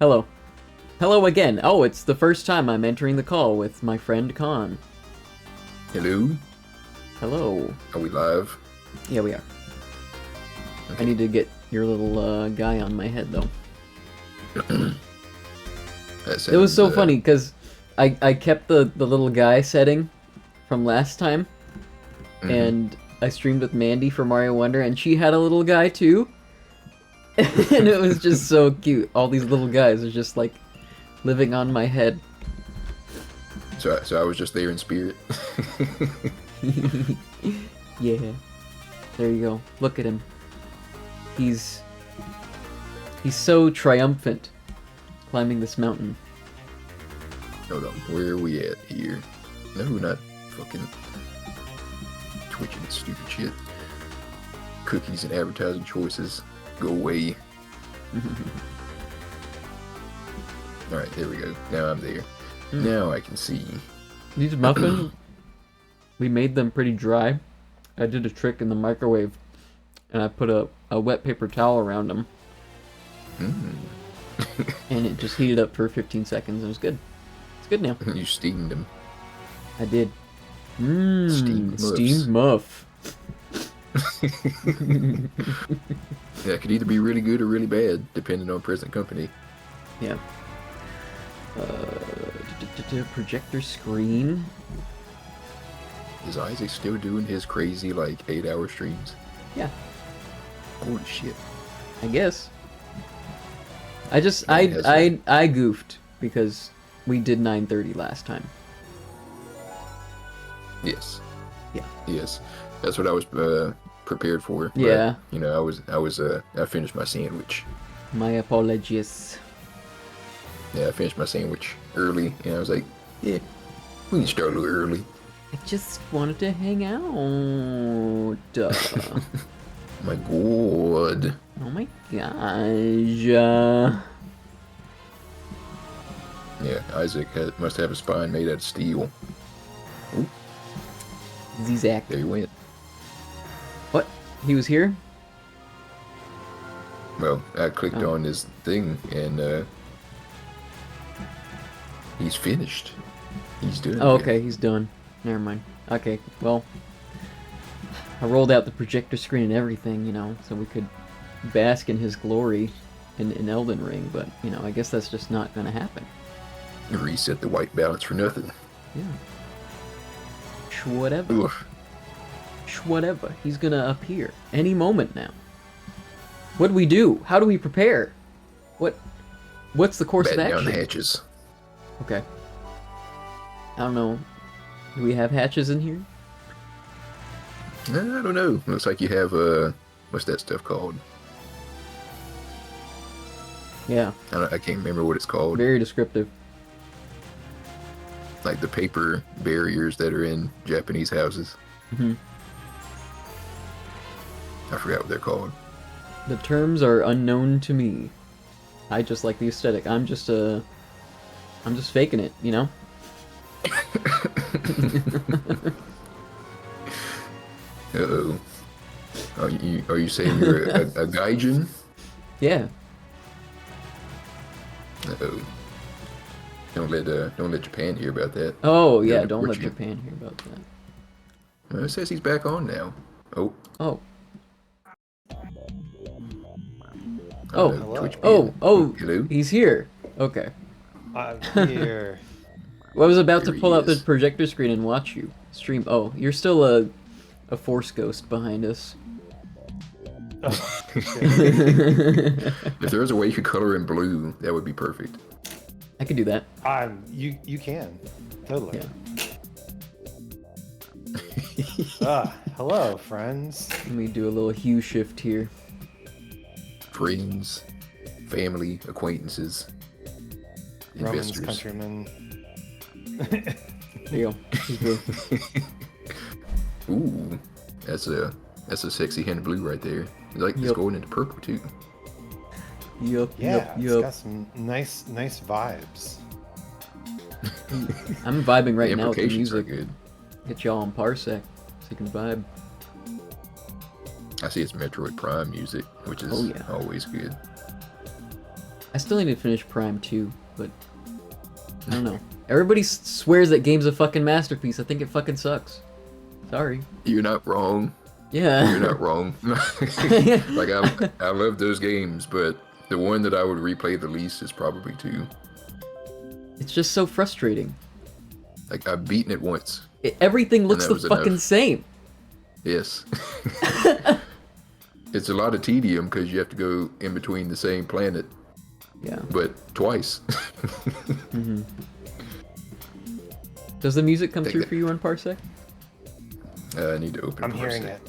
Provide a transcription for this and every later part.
Hello. Hello again. Oh, it's the first time I'm entering the call with my friend Khan. Hello? Hello. Are we live? Yeah, we are. Okay. I need to get your little guy on my head, though. It was so funny, because I kept the little guy setting from last time, and I streamed with Mandy for Mario Wonder, and she had a little guy, too. And it was just so cute. All these little guys are just, like, living on my head. So I was just there in spirit. Yeah. There you go. Look at him. He's so triumphant climbing this mountain. Hold on, where are we at here? No, not fucking twitching stupid shit. Cookies and advertising choices. Go away. Alright, there we go. Now I'm there. Now I can see. These muffins, we made them pretty dry. I did a trick in the microwave, and I put a wet paper towel around them. And it just heated up for 15 seconds, and it was good. It's good now. You steamed them. I did. Steamed muff. Yeah, it could either be really good or really bad, depending on present company. Yeah. Projector screen. Is Isaac still doing his crazy, like, 8-hour streams? Yeah, Holy shit. I guess. I goofed because we did 9:30 last time. Yes. Yeah. Yes. That's what I was prepared for. But, Yeah. you know, I finished my sandwich. My apologies. Yeah, I finished my sandwich early, and I was like, yeah, we can start a little early. I just wanted to hang out. My god. Oh my gosh. Yeah, Isaac must have a spine made out of steel. Ooh, Zizak. there he went. What? He was here? Well, I clicked on his thing, and he's finished. He's doing Oh, it. okay, he's done. Never mind. Okay, well, I rolled out the projector screen and everything, you know, so we could bask in his glory in Elden Ring, but, you know, I guess that's just not gonna happen. Reset the white balance for nothing. Yeah. Whatever. Oof. Whatever. He's gonna appear any moment now. What do we do? How do we prepare? What's the course Batten of down action? the hatches. Okay. I don't know. Do we have hatches in here? I don't know. Looks like you have, what's that stuff called? Yeah. I can't remember what it's called. Very descriptive. Like the paper barriers that are in Japanese houses. Mm-hmm. I forgot what they're called. The terms are unknown to me. I just like the aesthetic. I'm just faking it, you know? Uh-oh. Are you saying you're a gaijin? Yeah. Uh-oh. Don't let Japan hear about that. Oh, yeah, They'll don't deport let you. Japan hear about that. Well, it says he's back on now. Oh. Oh. Oh. Hello. Twitch Oh, Hello. he's here. Okay. I'm here. Well, I was about to Here pull he out the is. projector screen and watch you stream. Oh, you're still a force ghost behind us. Oh, If there was a way you could color in blue, that would be perfect. I could do that. you can totally. Yeah. Hello, friends. Let me do a little hue shift here. Friends, family, acquaintances, Romans, investors. countrymen. There you go. He's blue. Ooh, that's a sexy hint of blue right there. It's Yup. going into purple too. Yup, Yeah, it's yup. got some nice vibes. I'm vibing right The now with the implications are music. good. Get y'all on Parsec so you can vibe. I see it's Metroid Prime music, which is Oh, yeah. always good. I still need to finish Prime 2, but I don't know. Everybody swears that game's a fucking masterpiece. I think it fucking sucks. Sorry. You're not wrong. Yeah. You're not wrong. Like I love those games, but the one that I would replay the least is probably 2. It's just so frustrating. Like I've beaten it once. Everything looks that the was fucking enough. same. Yes. It's a lot of tedium because you have to go in between the same planet, Yeah. but twice. Does the music come Take through that. for you on Parsec? I need to open I'm Parsec. hearing it.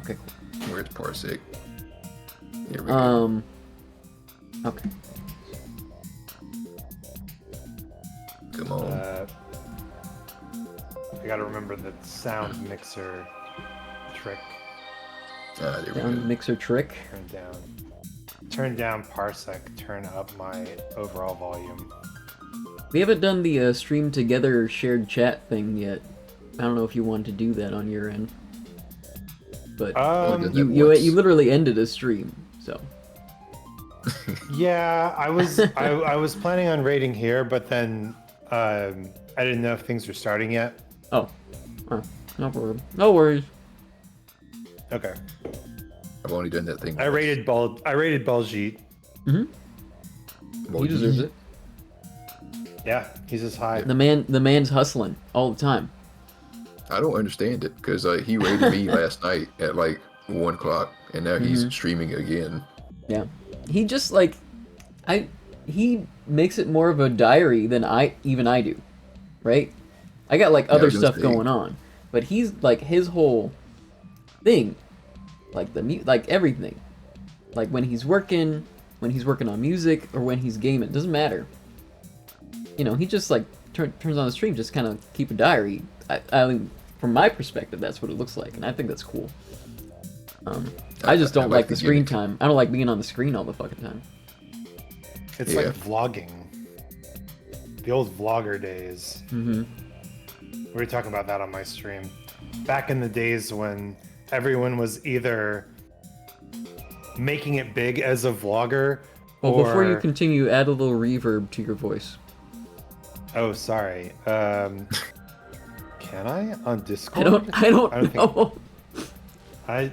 Okay. Where's Parsec? Here we go. Okay. Come on. I gotta remember the sound mixer trick. There we Down go. mixer trick. Turn down Parsec, turn up my overall volume. We haven't done the stream together shared chat thing yet. I don't know if you wanted to do that on your end, but did that you once. literally ended a stream, so Yeah, I was planning on raiding here, but then I didn't know if things were starting yet. oh, no problem. No worries. Okay. I've only done that thing. I raided Baljeet. He deserves it. Yeah, he's as high. The man's hustling all the time. I don't understand it because he raided me last night at like 1 o'clock, and now he's streaming again. Yeah, he just like, he makes it more of a diary than I do, right? I got like I other was gonna stuff say. going on, but he's like his whole thing, like like everything, like when he's working on music or when he's gaming, doesn't matter. You know, he just like turns on the stream, just kind of keep a diary. I mean, from my perspective, that's what it looks like, and I think that's cool. I just don't I like like the the screen gimmick. time. I don't like being on the screen all the fucking time. It's Yeah. like vlogging. The old vlogger days. Mm-hmm. We were talking about that on my stream. Back in the days when everyone was either making it big as a vlogger Well, or... before you continue, add a little reverb to your voice. Oh, sorry. Can I on I Discord? don't think- know. I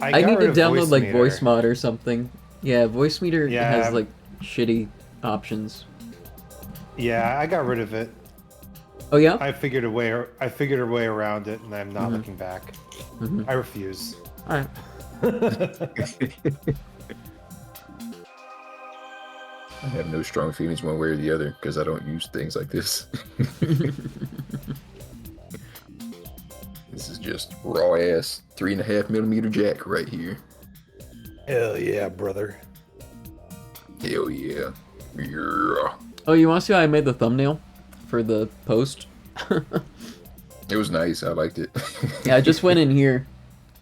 I got need to rid of download like Meter. Voice Mod or something. Yeah, Voice Meter Yeah. has like shitty options. Yeah, I got rid of it. Oh yeah? I figured a way around it, and I'm not looking back. I refuse. Alright. I have no strong feelings one way or the other because I don't use things like this. This is just raw ass 3.5mm jack right here. Hell yeah, brother. Hell yeah. Yeah. Oh, you want to see how I made the thumbnail for the post? It was nice. I liked it. Yeah, I just went in here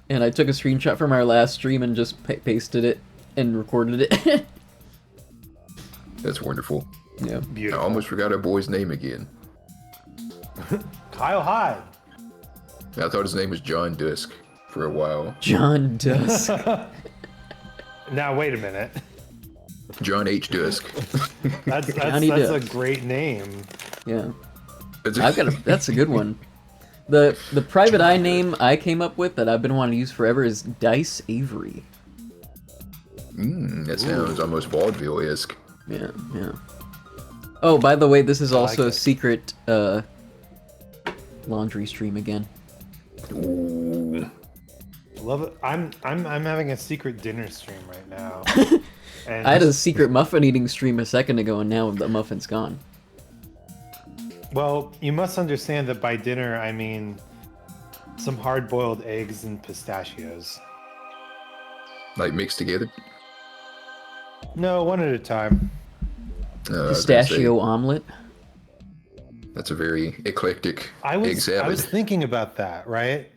and I took a screenshot from our last stream and just pasted it and recorded it. That's wonderful. Yeah. I Beautiful. almost forgot our boy's name again. Kyle Hyde. I thought his name was John Dusk for a while. John Dusk. Now wait a minute. John H. Dusk. That's Johnny a Dusk. great name. Yeah. That's I've got that's a good one. The private eye name I came up with that I've been wanting to use forever is Dice Avery. That sounds almost vaudeville-esque. Yeah, yeah. Oh, by the way, this is like also a it. secret laundry stream again. Ooh. Love it. I'm having a secret dinner stream right now. And I had a secret muffin eating stream a second ago, and now the muffin's gone. well, you must understand that by dinner I mean some hard-boiled eggs and pistachios. Like mixed together? No, one at a time. I was gonna say, Pistachio omelet. that's a very eclectic I egg was salad. thinking about that, right?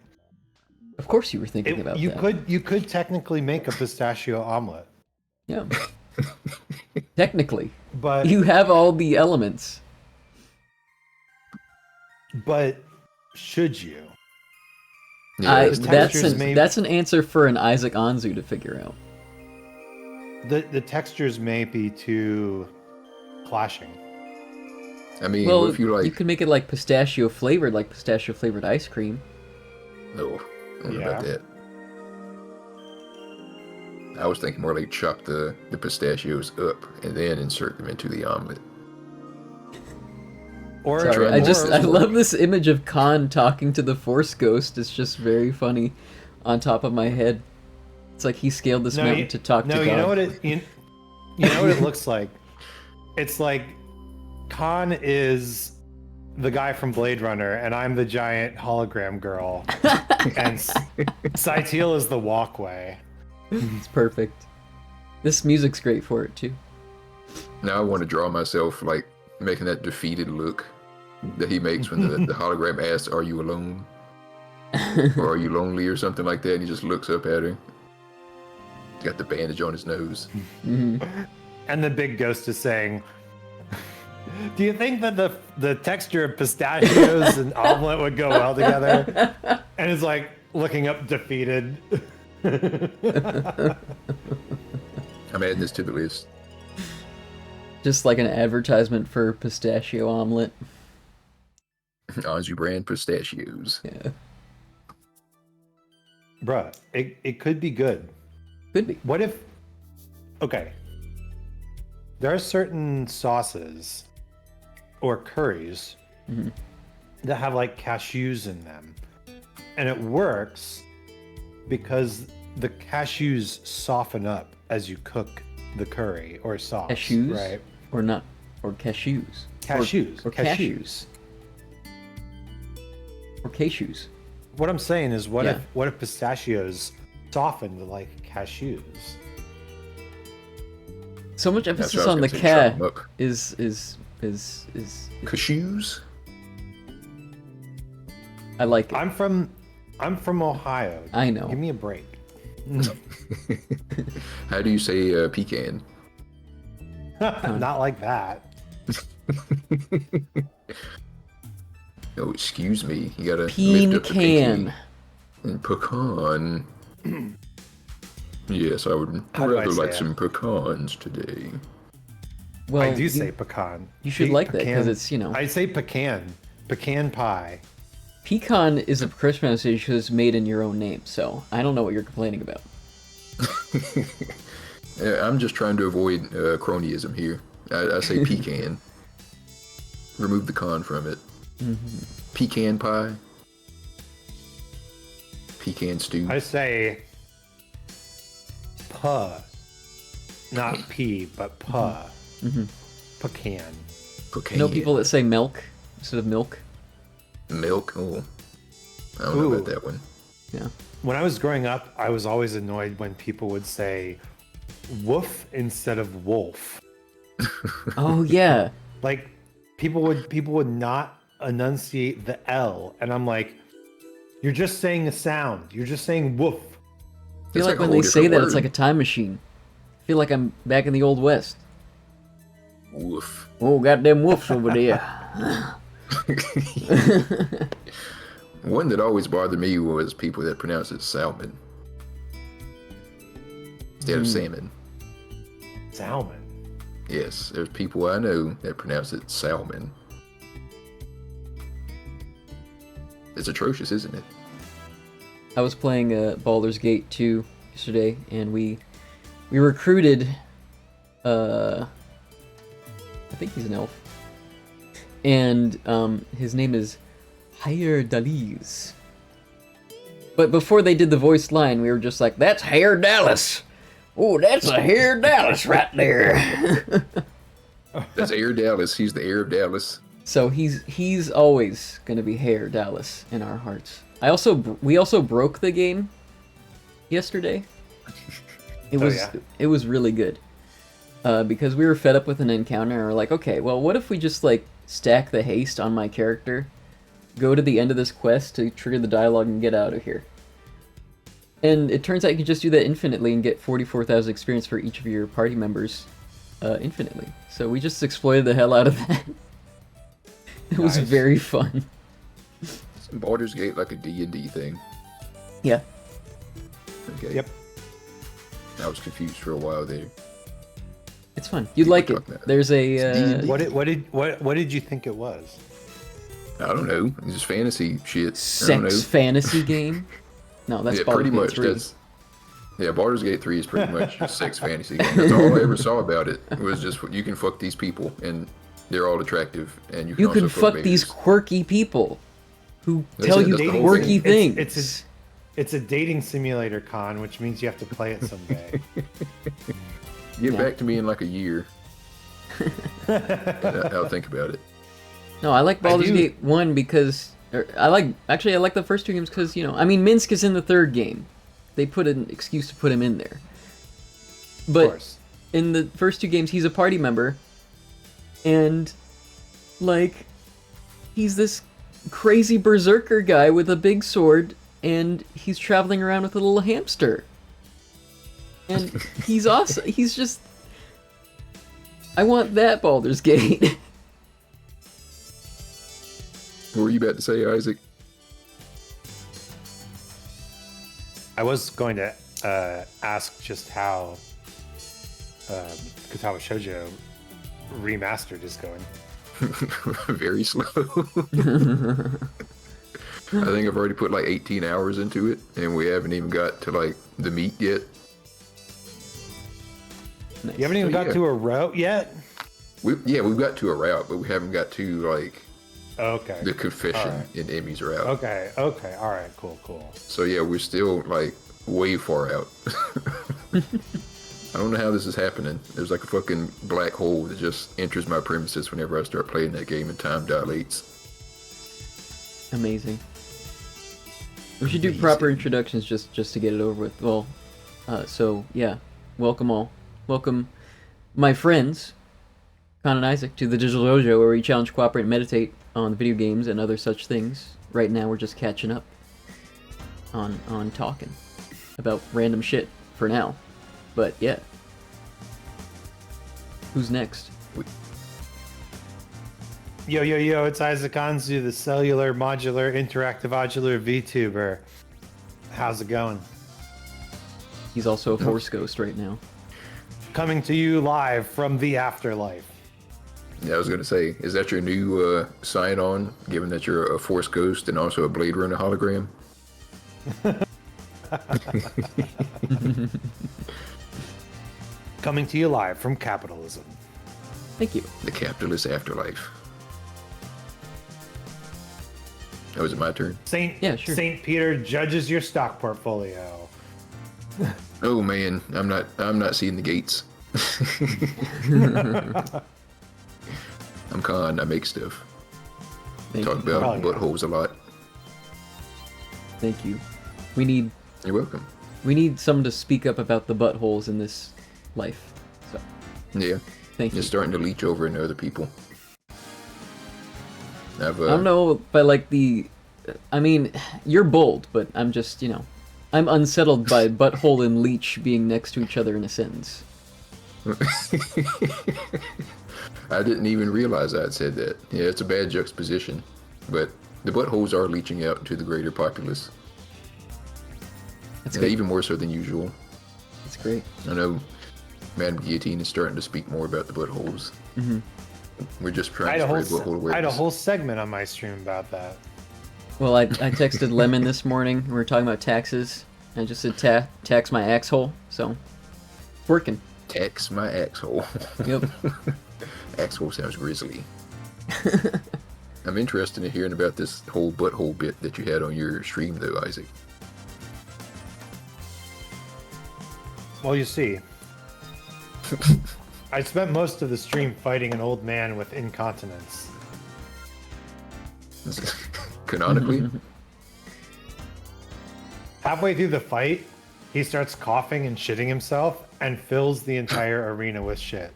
Of course, you were thinking about you that. could technically make a pistachio omelet, Yeah. Technically, but you have all the elements. should you? Yeah, the textures may- That's an answer for an Isaac Anzu to figure out. The textures may be too clashing. I mean, Well, what if you like? you could make it like pistachio flavored ice cream. No, I don't know Yeah. about that. I was thinking more like chop the pistachios up and then insert them into the omelet. Or Sorry, Try I more. love this image of Khan talking to the Force Ghost. It's just very funny on top of my head. It's like he scaled this mountain to talk to God. No, you know what you know what it looks like? It's like Khan is the guy from Blade Runner, and I'm the giant hologram girl, and Saitiel is the walkway. It's perfect. This music's great for it too. Now I want to draw myself like making that defeated look that he makes when the hologram asks, "Are you alone?" or "Are you lonely?" or something like that, and he just looks up at her. He's got the bandage on his nose. Mhm. And the big ghost is saying, "Do you think that the texture of pistachios and omelet would go well together?" And it's like looking up defeated. I'm adding this to the list. Just like an advertisement for pistachio omelet. Anzu brand pistachios. Yeah, Bruh, it could be good. could be. What if... Okay. There are certain sauces or curries that have like cashews in them. And it works because the cashews soften up as you cook the curry or sauce. Cashews, Right? or not, or cashews. Cashews. Or cashews. Or cashews. What I'm saying is, what Yeah. if pistachios softened like cashews? So much That's emphasis what I on the was gonna say, chop 'em ca up. is Cashews? I like it. I'm from Ohio. I know. Give me a break. How do you say pecan? Not like that. Oh, excuse me. You gotta lift up the Pecan. pinky. And pecan. Yes, I would How do I rather say like it? some pecans today. Well, I do say pecan. you should like that because it's, you know, I say pecan. Pecan pie. pecan is a Christmas dish that's made in your own name. So I don't know what you're complaining about. I'm just trying to avoid cronyism here. I say pecan. Remove the con from it. Pecan pie. Pecan stew. I say puh. Not pea, but puh. Pecan. Pecan. You know people that say milk instead of milk? Milk. Oh, I don't know Ooh. about that one. Yeah. When I was growing up, I was always annoyed when people would say woof instead of wolf. Oh yeah. Like people would not enunciate the L, and I'm like, you're just saying a sound. You're just saying woof. I feel It's like like a when whole they say different that, it's word. like a time machine. I feel like I'm back in the old west. Woof. Oh, goddamn wolves over there. One that always bothered me was people that pronounce it salmon instead of salmon. Salmon. Yes, there's people I know that pronounce it salmon. It's atrocious, isn't it? I was playing Baldur's Gate 2 yesterday, and we recruited, I think he's an elf, and his name is Hayer Dalis. But before they did the voiced line, we were just like, "That's Hayer Dallas. Oh, that's a Hayer Dallas right there." That's Air Dallas. He's the heir of Dallas. So he's always gonna be Hayer Dallas in our hearts. We also broke the game yesterday. yeah? It was really good because we were fed up with an encounter and we're like, okay, well, what if we just like stack the haste on my character, go to the end of this quest to trigger the dialogue and get out of here. And it turns out you can just do that infinitely and get 44,000 experience for each of your party members infinitely. So we just exploited the hell out of that. It was Nice. very fun. Isn't Baldur's Gate like a D&D thing? Yeah. Okay. Yep. I was confused for a while there. It's fun. You'd like it. talking about. There's a D&D. What did you think it was? I don't know. It's just fantasy shit. I don't know. sex fantasy game. No, that's Yeah, Baldur's pretty Gate much. 3. Yeah, Baldur's Gate 3 is pretty much a sex fantasy game. That's all I ever saw about it. It was just you can fuck these people and they're all attractive, and you can You also can fuck these babies. quirky people who That's tell it, you that's the whole quirky thing. things. It's a dating simulator, Con, which means you have to play it someday. Get Yeah. back to me in like a year. And I'll think about it. No, I like Baldur's do- Gate 1 because I like the first two games because, I mean, Minsk is in the third game. They put an excuse to put him in there. Of But course. in the first two games, he's a party member, and like he's this crazy berserker guy with a big sword, and he's traveling around with a little hamster. And he's awesome. He's just I want that Baldur's Gate. What were you about to say, Isaac? I was going to ask just how Katawa Shoujo Remastered is going. Very slow. I think I've already put like 18 hours into it, and we haven't even got to like the meat yet. Nice. You haven't even So, got yeah. to a route yet? We've got to a route, but we haven't got to like Okay. the confession Alright. in Emmy's route. Okay, all right, cool. So yeah, we're still like way far out. I don't know how this is happening. There's like a fucking black hole that just enters my premises whenever I start playing that game and time dilates. Amazing. We should do proper introductions just to get it over with. Well, so yeah, welcome all. Welcome, my friends, Con and Isaac, to the Digital Dojo, where we challenge, cooperate, and meditate on video games and other such things. Right now, we're just catching up on talking about random shit for now. But yeah, who's next? Yo, it's Isaac Anzu, the cellular, modular, interactive, modular VTuber. How's it going? He's also a Force Ghost right now. Coming to you live from the afterlife. Yeah, I was gonna say, is that your new sign-on? Given that you're a Force Ghost and also a Blade Runner hologram. Coming to you live from capitalism. Thank you. The capitalist afterlife. Oh, is it my turn? Yeah, sure. Saint Peter judges your stock portfolio. Oh man, I'm not seeing the gates. I'm Con. I make stuff. Thank Talk you. about Oh, yeah. buttholes a lot. Thank you. We need You're welcome. someone to speak up about the buttholes in this life. So, Yeah, thank you. it's starting to leach over into other people. I don't know, but like I mean, you're bold, but I'm just, I'm unsettled by butthole and leech being next to each other in a sentence. I didn't even realize I had said that. Yeah, it's a bad juxtaposition, but the buttholes are leaching out into the greater populace. That's Yeah, great. even more so than usual. That's great. I know Madame Guillotine is starting to speak more about the buttholes. Mm-hmm. We're just I trying had, to a spread butthole whole, I awareness. had a whole segment on my stream about that. Well, I texted Lemon this morning. We were talking about taxes. I just said tax my axhole, so it's working. Tax my axhole. Yep. Axhole sounds grisly. I'm interested in hearing about this whole butthole bit that you had on your stream, though, Isaac. Well, you see, I spent most of the stream fighting an old man with incontinence. Canonically, Halfway through the fight, he starts coughing and shitting himself and fills the entire arena with shit.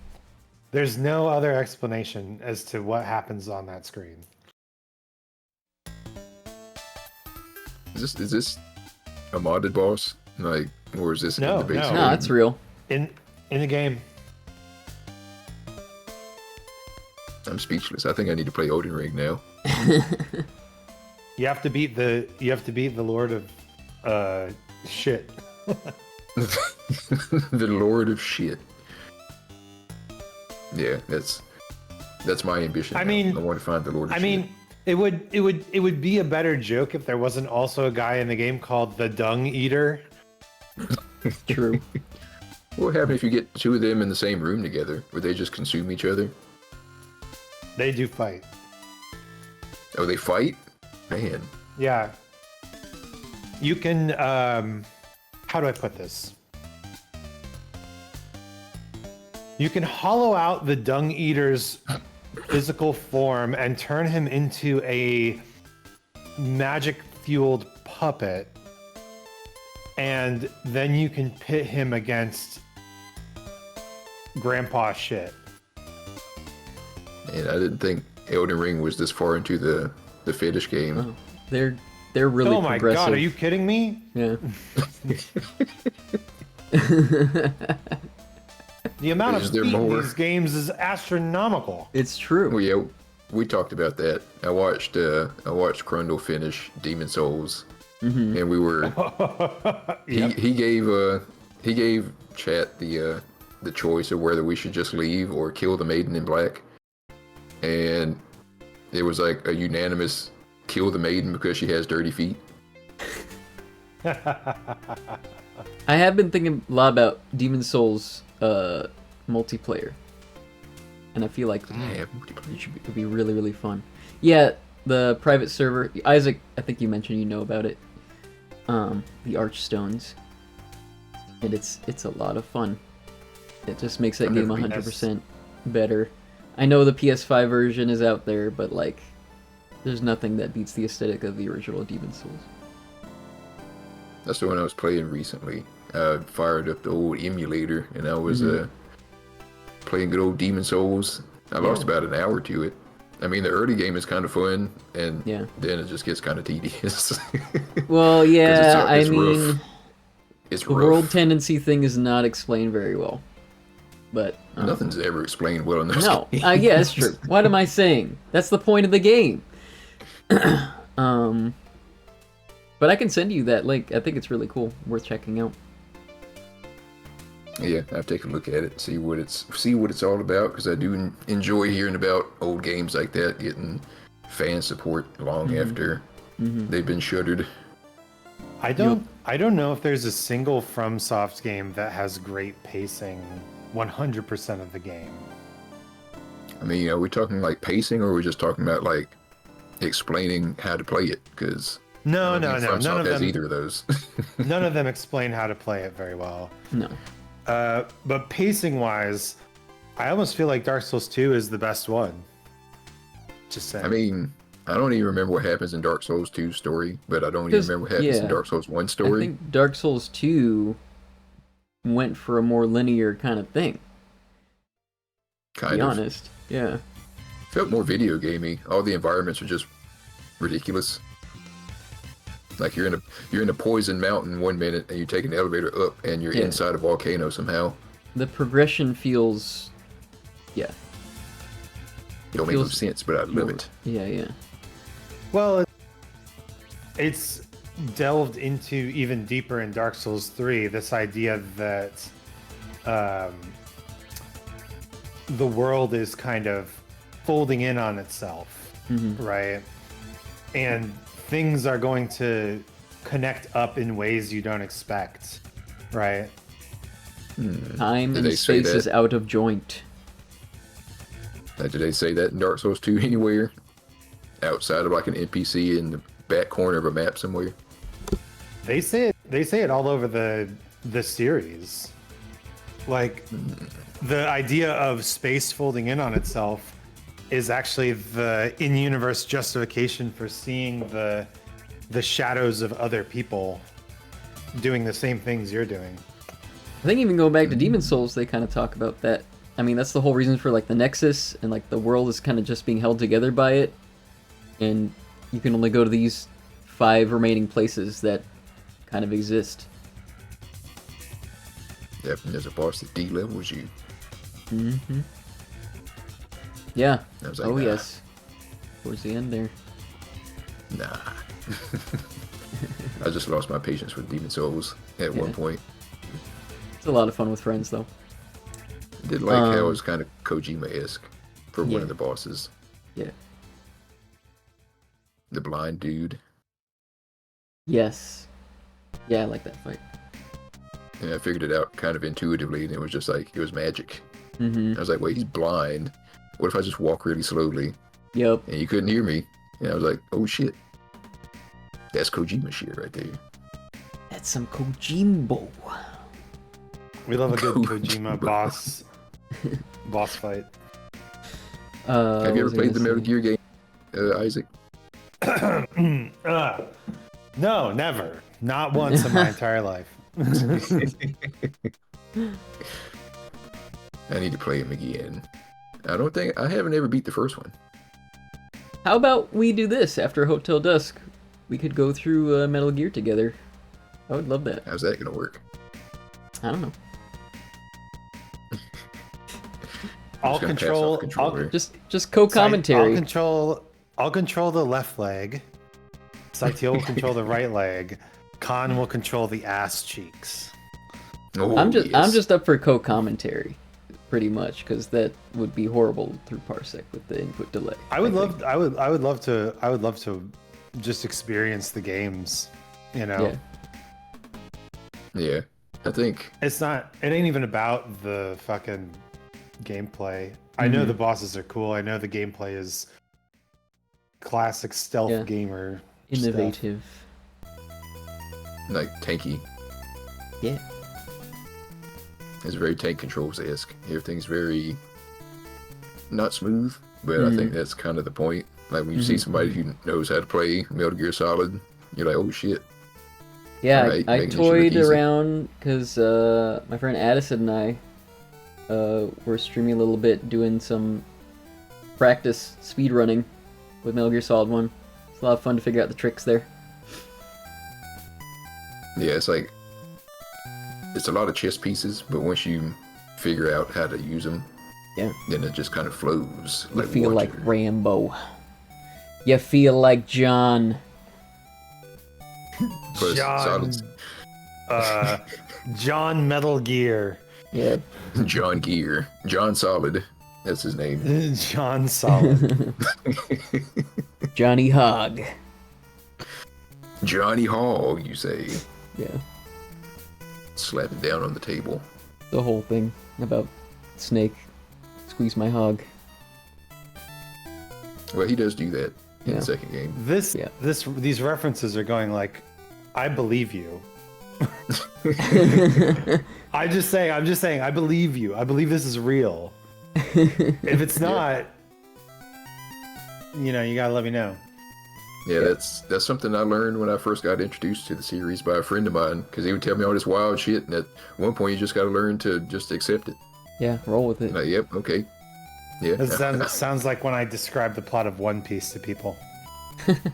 There's no other explanation as to what happens on that screen. is this a modded boss? Like, or is this No, in the base no. game? No, that's real. In the game, I'm speechless. I think I need to play Odin Ring now. you have to beat the Lord of shit. The Lord of Shit. Yeah, that's my ambition. I now. mean, I want to find the Lord of I Shit. mean, it would be a better joke if there wasn't also a guy in the game called the Dung Eater. True. What would happen if you get two of them in the same room together? Would they just consume each other? They do fight. Oh, they fight? Man. Yeah. You can, how do I put this? You can hollow out the Dung Eater's physical form and turn him into a magic-fueled puppet. And then you can pit him against Grandpa Shit. And I didn't think Elden Ring was this far into the fetish game. Oh, they're really Oh my progressive. god, are you kidding me? Yeah. The amount Is of there feet in more? these games is astronomical. It's true. Well, yeah, we talked about that. I watched Crundle finish Demon Souls, and we were Yep. he gave chat the choice of whether we should just leave or kill the Maiden in Black, and it was like a unanimous kill the Maiden because she has dirty feet. I have been thinking a lot about Demon Souls multiplayer, and I feel like Yeah, it would be really, really fun. Yeah, the private server. Isaac, I think you mentioned you know about it. The Archstones, and it's a lot of fun. It just makes that I've game never been- 100% better. I know the PS5 version is out there, but like, there's nothing that beats the aesthetic of the original Demon Souls. That's the one I was playing recently. I fired up the old emulator, and I was playing good old Demon Souls. I lost about an hour to it. I mean, the early game is kind of fun, and Yeah. then it just gets kind of tedious. Well, yeah, it's I mean, rough. It's the rough. world tendency thing is not explained very well, but Nothing's ever explained well in those no, games. yeah, that's true. What am I saying? That's the point of the game. But I can send you that link. I think it's really cool, worth checking out. Yeah, I've taken a look at it, see what it's all about, because I do enjoy hearing about old games like that getting fan support long after they've been shuttered. I don't know if there's a single FromSoft game that has great pacing 100% of the game. I mean, are we talking like pacing, or are we just talking about like explaining how to play it? Because No, none none of has them. either of those. None of them explain how to play it very well. No. But pacing wise, I almost feel like Dark Souls 2 is the best one. Just saying. I mean, I don't even remember what happens in Dark Souls 2 story, but I don't even remember what happens in Dark Souls 1 I story. think Dark Souls 2 went for a more linear kind of thing, to Kind be of. honest. Yeah. Felt more video gamey. All the environments are just ridiculous. Like you're in a poison mountain one minute, and you take an elevator up, and you're Yeah. inside a volcano somehow. The progression feels... Yeah. Don't make no feels sense, but I love it. Yeah, yeah. Well, it's delved into even deeper in Dark Souls 3, this idea that the world is kind of folding in on itself, right? And things are going to connect up in ways you don't expect, right? Time Did and they say space is that? out of joint. Did they say that in Dark Souls 2 anywhere? Outside of like an NPC in the back corner of a map somewhere? They say it all over the series. Like the idea of space folding in on itself is actually the in-universe justification for seeing the shadows of other people doing the same things you're doing. I think even going back to Demon Souls, they kind of talk about that. I mean, that's the whole reason for like the Nexus, and like the world is kind of just being held together by it, and you can only go to these 5 remaining places that kind of exist. Yep, and there's a boss that D-levels you. Yeah. I was like, Oh nah. yes. Towards the end there. Nah. I just lost my patience with Demon Souls at one point. It's a lot of fun with friends though. Did like how it was kind of Kojima-esque for one Yeah. of the bosses. Yeah. The blind dude. Yes. Yeah, I like that fight. And I figured it out kind of intuitively, and it was just like, it was magic. Mm-hmm. I was like, wait, he's blind. What if I just walk really slowly? Yep. And you couldn't hear me. And I was like, oh shit. That's Kojima shit right there. That's some Kojimbo. We love a good Kojima boss fight. Have you ever played the Metal Gear game, Isaac? No, never. Not once in my entire life. I need to play him again. I haven't ever beat the first one. How about we do this after Hotel Dusk? We could go through Metal Gear together. I would love that. How's that gonna work? I don't know. I'll control. Just co-commentary. I'll control the left leg. Saitiel will control the right leg. Khan will control the ass cheeks. Oh, I'm yes. just up for co-commentary, pretty much, because that would be horrible through Parsec with the input delay. I would love to just experience the games. You know. Yeah, I think It ain't even about the fucking gameplay. I know the bosses are cool. I know the gameplay is classic stealth gamer Innovative. like tanky. Yeah. It's very tank controls-esque. Everything's very not smooth, but I think that's kind of the point. Like when you see somebody who knows how to play Metal Gear Solid, you're like, oh shit. Yeah, Right, I making this look toyed easy. around because my friend Addison and I were streaming a little bit, doing some practice speedrunning with Metal Gear Solid 1. It's a lot of fun to figure out the tricks there. Yeah, it's like it's a lot of chess pieces, but once you figure out how to use them, then it just kind of flows. You feel like Rambo. You feel like John. Plus, John. Solid, John Metal Gear. Yeah. John Gear, John Solid, that's his name. John Solid. Johnny Hogg. Johnny Hogg, you say? Yeah. Slapping down on the table. The whole thing about Snake. Squeeze my hog. Well, he does do that in the second game. These references are going like, I believe you. I'm just saying, I believe you. I believe this is real. If it's not, you gotta let me know. Yeah, that's something I learned when I first got introduced to the series by a friend of mine, because he would tell me all this wild shit, and at one point you just got to learn to just accept it. Yeah, roll with it. Like, yep, okay. Yeah. That sounds like when I describe the plot of One Piece to people.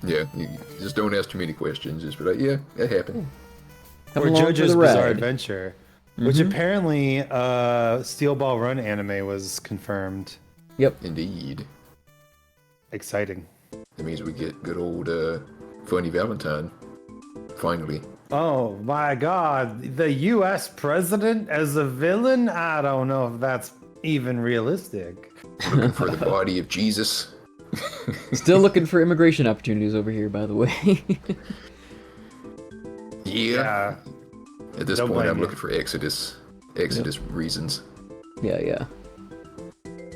Yeah, you just don't ask too many questions. Just be like, yeah, that happened. Come Or along for JoJo's the Bizarre ride. Adventure, which apparently Steel Ball Run anime was confirmed. Yep. Indeed. Exciting. That means we get good old Funny Valentine. Finally. Oh my god, the US president as a villain? I don't know if that's even realistic. Looking for the body of Jesus. Still looking for immigration opportunities over here, by the way. Yeah. At this Don't point, blame I'm you. looking for Exodus. Exodus reasons. Yeah.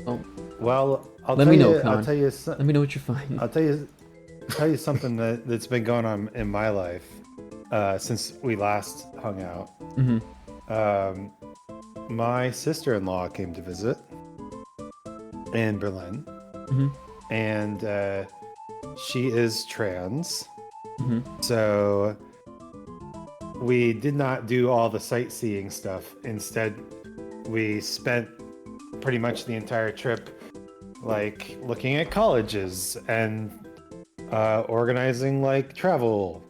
Oh, Well, I'll let tell me you, know, Con. I'll tell you, let me know what you find. I'll tell you something that's been going on in my life since we last hung out. My sister-in-law came to visit in Berlin, and she is trans. So we did not do all the sightseeing stuff. Instead, we spent pretty much the entire trip like looking at colleges and organizing like travel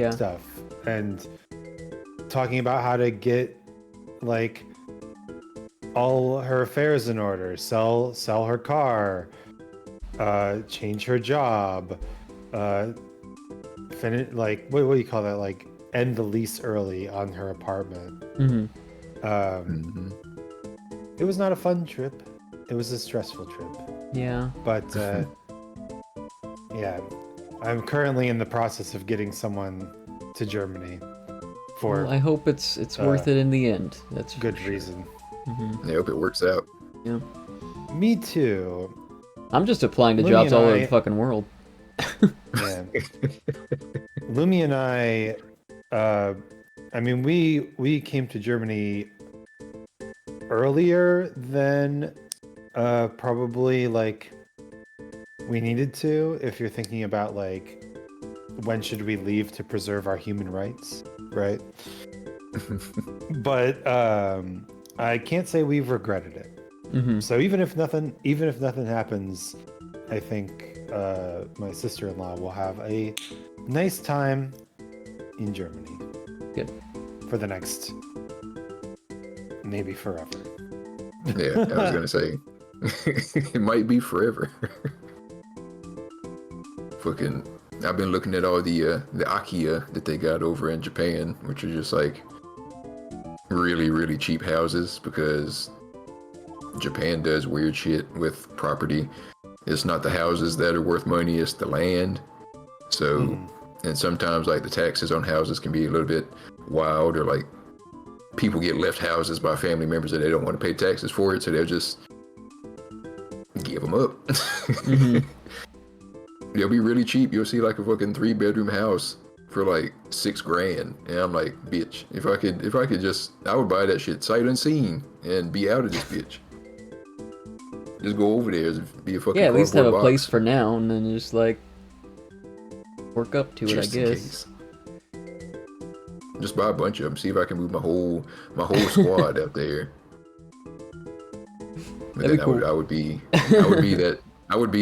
stuff and talking about how to get like all her affairs in order, sell her car, change her job, finish like what do you call that, like end the lease early on her apartment. it was not a fun trip. It was a stressful trip. Yeah. But yeah, I'm currently in the process of getting someone to Germany for Well, I hope it's worth it in the end. That's good for sure. reason. Mm-hmm. I hope it works out. Yeah. Me too. I'm just applying to Lumi jobs and all over I- the fucking world. Yeah. Lumi and I, I mean, we came to Germany earlier than probably like we needed to. If you're thinking about like when should we leave to preserve our human rights, right? But I can't say we've regretted it. Mm-hmm. So even if nothing happens, I think my sister-in-law will have a nice time in Germany. Good. For the next, maybe forever. Yeah, I was gonna say it might be forever. Fucking, I've been looking at all the IKEA that they got over in Japan, which are just like really, really cheap houses because Japan does weird shit with property. It's not the houses that are worth money, it's the land. So, and sometimes like the taxes on houses can be a little bit wild, or like people get left houses by family members that they don't want to pay taxes for it, so they'll just give them up. They'll be really cheap. You'll see like a fucking 3-bedroom house for like $6,000, and I'm like, bitch, if I could just, I would buy that shit sight unseen and be out of this bitch. Just go over there and be a fucking Yeah, at least have a cardboard place box. for now, and then just like work up to Just it, I in guess. case. Just buy a bunch of them. See if I can move my whole squad out there. But That'd then be cool. I would be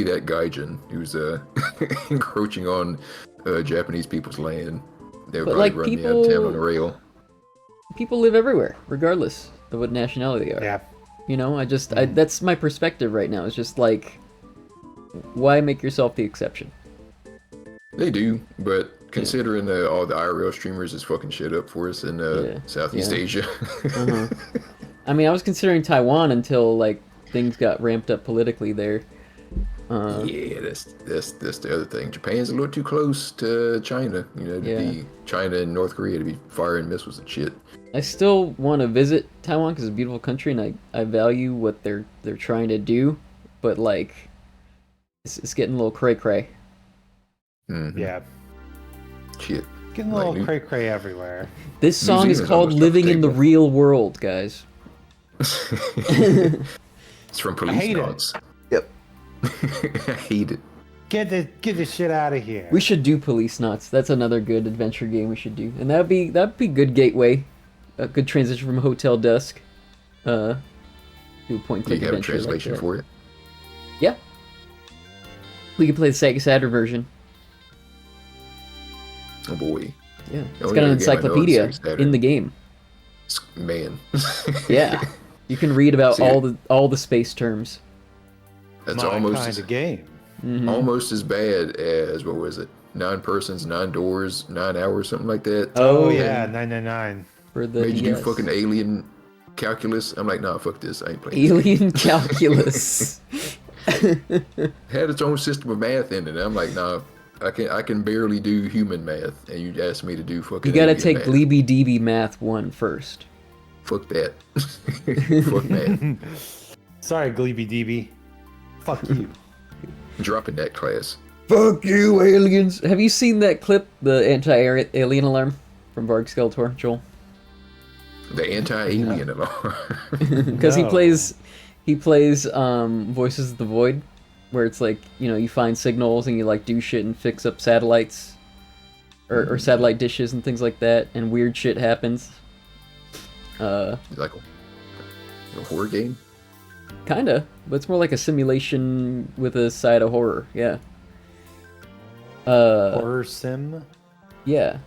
that gaijin who's encroaching on Japanese people's land. They would But, probably like, run me out of town on a rail. People live everywhere, regardless of what nationality they are. Yeah. You know, that's my perspective right now. It's just like, why make yourself the exception? They do, but considering all the IRL streamers is fucking shit up for us in Southeast Asia. I mean, I was considering Taiwan until like things got ramped up politically there. Yeah, that's the other thing. Japan's a little too close to China, you know, to be China and North Korea to be firing missiles and shit. I still want to visit Taiwan because it's a beautiful country, and I value what they're trying to do, but like, it's getting a little cray cray. Yeah. Shit. Getting a Like, little cray cray everywhere. This song is Zealand's called almost up "Living the in the table. Real World," guys. It's from Police hate it. Knots. Yep. I hate it. Get this shit out of here. We should do Police Knots. That's another good adventure game we should do, and that'd be good gateway, a good transition from Hotel Dusk, to a point Do you click have a adventure translation like that. for it? Yeah. We could play the Sega Saturn version. Oh boy. Yeah, The it's only got an other game I know is encyclopedia Sega Saturn. in the game. Man. Yeah, you can read about See, all the space terms. That's My almost kind as, of game. almost as bad as, what was it? 9 persons, 9 doors, 9 hours, something like that. Oh, Yeah, 999. for the Made you do DS. fucking alien calculus. I'm like, nah, fuck this. I ain't playing this. Alien calculus. Had its own system of math in it. I'm like, nah, I can barely do human math, and you asked me to do fucking. You gotta alien take math. Gleeby DB Math 1 first. Fuck that. Fuck math. Sorry, Gleeby DB. Fuck you. Dropping that class. Fuck you, aliens! Have you seen that clip, the anti-alien alarm from Varg Skeletor, Joel? The anti-alien alarm. Because No. he plays Voices of the Void, where it's like, you know, you find signals and you like do shit and fix up satellites or satellite dishes and things like that, and weird shit happens. Like a horror game. Kinda, but it's more like a simulation with a side of horror. Yeah. Horror sim. Yeah.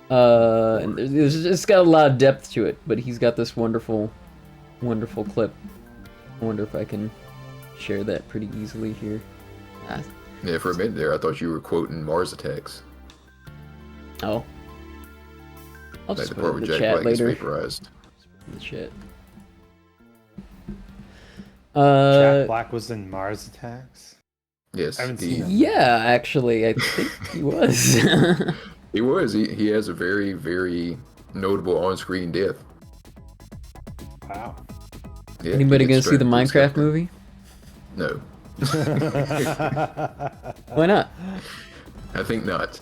And it's got a lot of depth to it, but he's got this wonderful clip. I wonder if I can share that pretty easily here. Yeah, for a minute there, I thought you were quoting Mars Attacks. Oh. I'll Like just the put part it where in the Jack chat Black gets later. vaporized. In the chat. Jack Black was in Mars Attacks. Yes, I haven't seen him. Yeah, actually, I think he was. He was. He has a very, very notable on-screen death. Wow. Yeah, Anybody he gonna gets see the strapped to Minecraft his movie? No, Why not? I think not.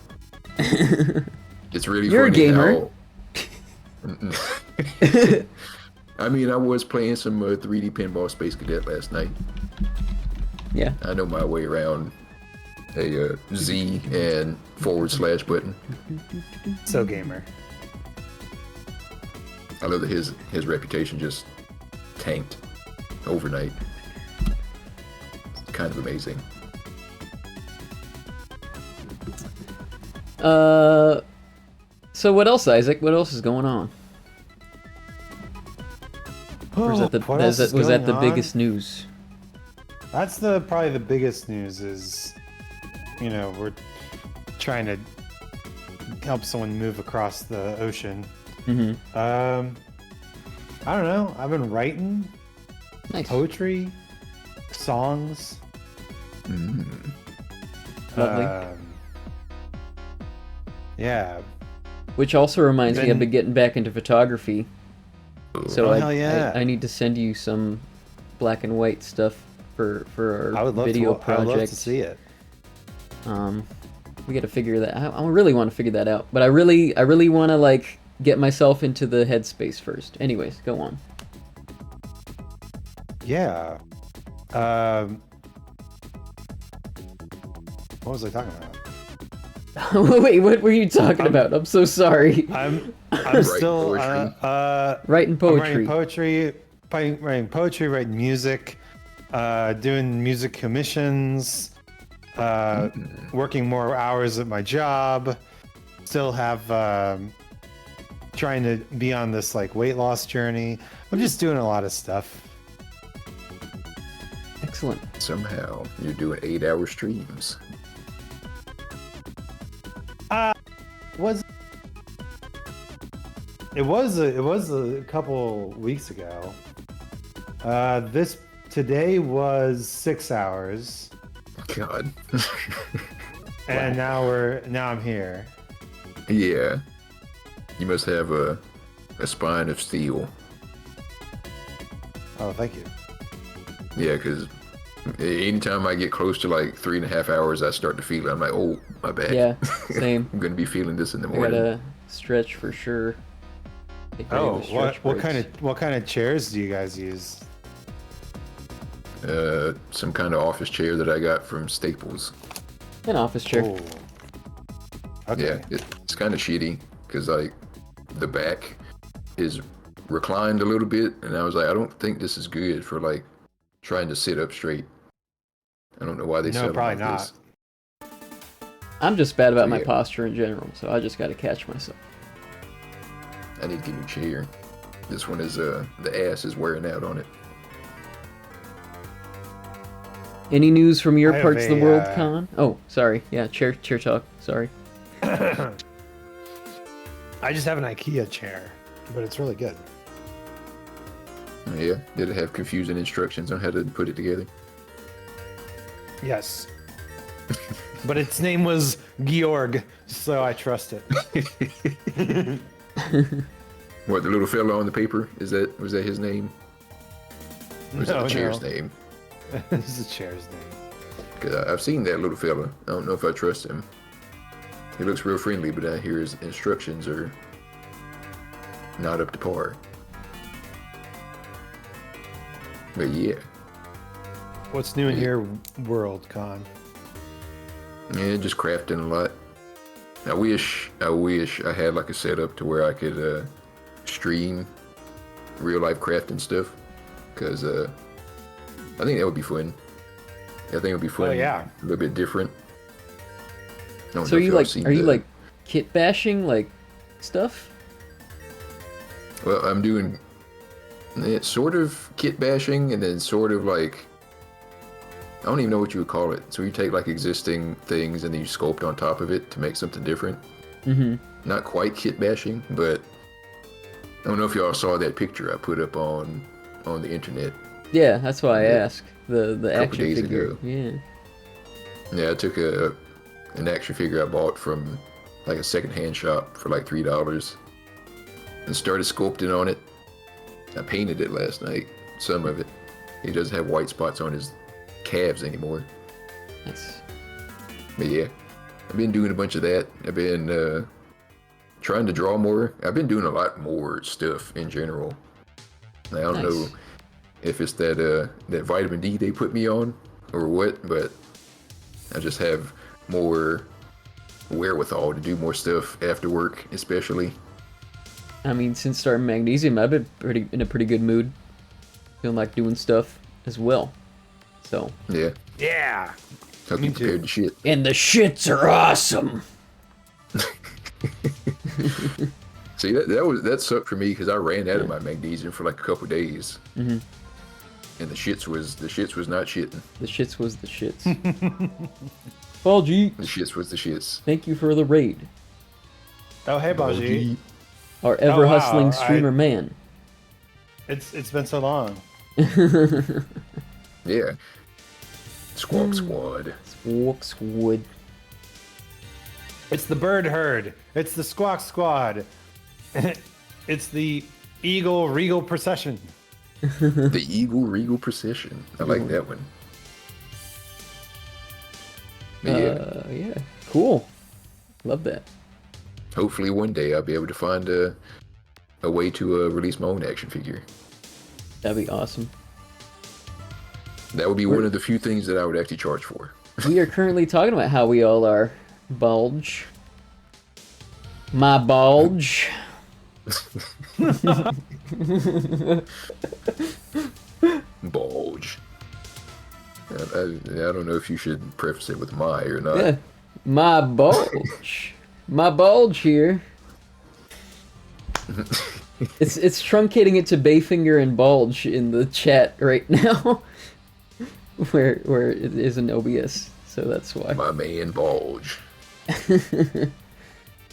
It's really You're a funny gamer. how- I mean, I was playing some 3D Pinball Space Cadet last night. Yeah. I know my way around a Z and / button. So gamer. I love that his reputation just tanked overnight. It's kind of amazing. So what else, Isaac? What else is going on? Or is that the, What else is was that going the on? biggest news? That's probably the biggest news is, we're trying to help someone move across the ocean. Mm-hmm. I don't know. I've been writing Nice. poetry, songs. Lovely. Yeah. Which also reminds me, I've Been- been getting back into photography. So Oh, hell yeah. I need to send you some black and white stuff for I our would love video to. I would project. love to see it. We got to figure that. I really want to figure that out, but I really want to like get myself into the headspace first. Anyways, go on. Yeah. What was I talking about? Wait, what were you talking about? I'm so sorry. I'm Writing still poetry. Writing I'm poetry. writing poetry, writing music, doing music commissions, working more hours at my job. Still have trying to be on this like weight loss journey. I'm just doing a lot of stuff. Excellent. Somehow you're doing 8-hour streams. It was a couple weeks ago. Today was 6 hours, God. and now I'm here. Yeah. You must have a spine of steel. Oh, thank you. Yeah, because anytime I get close to like 3.5 hours, I start to feel it. I'm like, oh, my bad. Yeah, same. I'm gonna be feeling this in the I morning. gotta stretch for sure. Take Oh, regular stretch what breaks. kind of chairs do you guys use? Some kind of office chair that I got from Staples. An office chair. Oh. Okay. Yeah, it's kind of shitty because like the back is reclined a little bit, and I was like, I don't think this is good for like trying to sit up straight. I don't know why they No, sell them probably like not. this. I'm just bad about So, my yeah. posture in general, so I just gotta catch myself. I need to get a new chair. This one is the ass is wearing out on it. Any news from your I have parts of the a, world, Con? Oh, sorry. Yeah, chair talk. Sorry. I just have an IKEA chair, but it's really good. Yeah, did it have confusing instructions on how to put it together? Yes. But its name was Georg, so I trust it. What, the little fella on the paper? Was that his name? Or was that the chair's no. name? This is the chair's name. 'Cause I've seen that little fella. I don't know if I trust him. He looks real friendly, but I hear his instructions are not up to par. But yeah, What's new in your world, Con? yeah, just crafting a lot. I wish I had like a setup to where I could stream real life crafting stuff, because I think that would be fun. I think it would be fun. Oh, yeah. A little bit different. I don't So know are if you y'all like seen are you the- like kit bashing like stuff? Well, I'm doing sort of kit bashing, and then sort of like, I don't even know what you would call it. So you take like existing things and then you sculpt on top of it to make something different. Mm-hmm. Not quite kit bashing, but I don't know if y'all saw that picture I put up on the internet. Yeah, that's why I Yeah. ask. The Couple action days figure. ago. Yeah. Yeah, I took an action figure I bought from like a secondhand shop for like $3 and started sculpting on it. I painted it last night, some of it. He doesn't have white spots on his calves anymore. Nice. But yeah, I've been doing a bunch of that. I've been trying to draw more. I've been doing a lot more stuff in general. I don't know Nice. if it's that vitamin D they put me on or what, but I just have more wherewithal to do more stuff after work, especially. I mean, since starting magnesium, I've been in a pretty good mood. Feeling like doing stuff as well. So. Yeah, Yeah. I'll Me keep too. prepared to shit. And the shits are awesome. See, that sucked for me because I ran out of my magnesium for like a couple days, and the shits was not shitting. The shits was the shits. Balji, The shits was the shits. thank you for the raid. Oh, hey, Baji. Our ever hustling wow, streamer man. It's been so long. Yeah. Squawk Squad. Squawkswood. It's the bird herd. It's the squawk squad. It's the eagle regal procession. The Eagle Regal Procession. I like that one. But yeah, Yeah, cool. Love that. hopefully one day I'll be able to find a way to release my own action figure. That'd be awesome. That would be one of the few things that I would actually charge for. We are currently talking about how we all are. Bulge. My bulge. Bulge. I don't know if you should preface it with my or not. Yeah. My bulge. My bulge here. It's truncating it to Bayfinger and Bulge in the chat right now. where it is an OBS. So that's why. My man Bulge.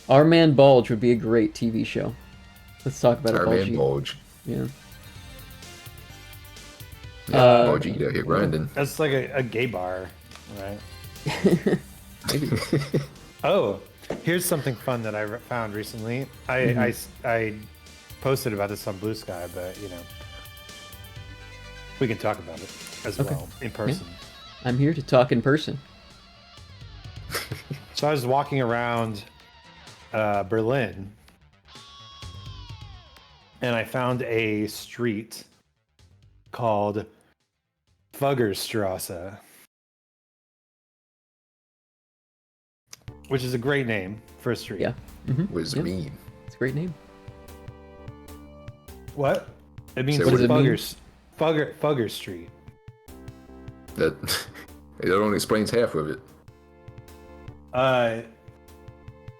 Our Man Bulge would be a great TV show. Let's talk about Our a man Bulge. Bulge. Yeah. Yeah, Bulge, you out here grinding. That's like a gay bar, right? Maybe. Oh, here's something fun that I found recently. I posted about this on Blue Sky, but we can talk about it as Okay. well in person. I'm here to talk in person. So I was walking around Berlin, and I found a street called Fuggerstrasse, which is a great name for a street. Yeah. What does Yeah. it mean? It's a great name. What? It means So what does it mean? Fugger Street. That it only explains half of it.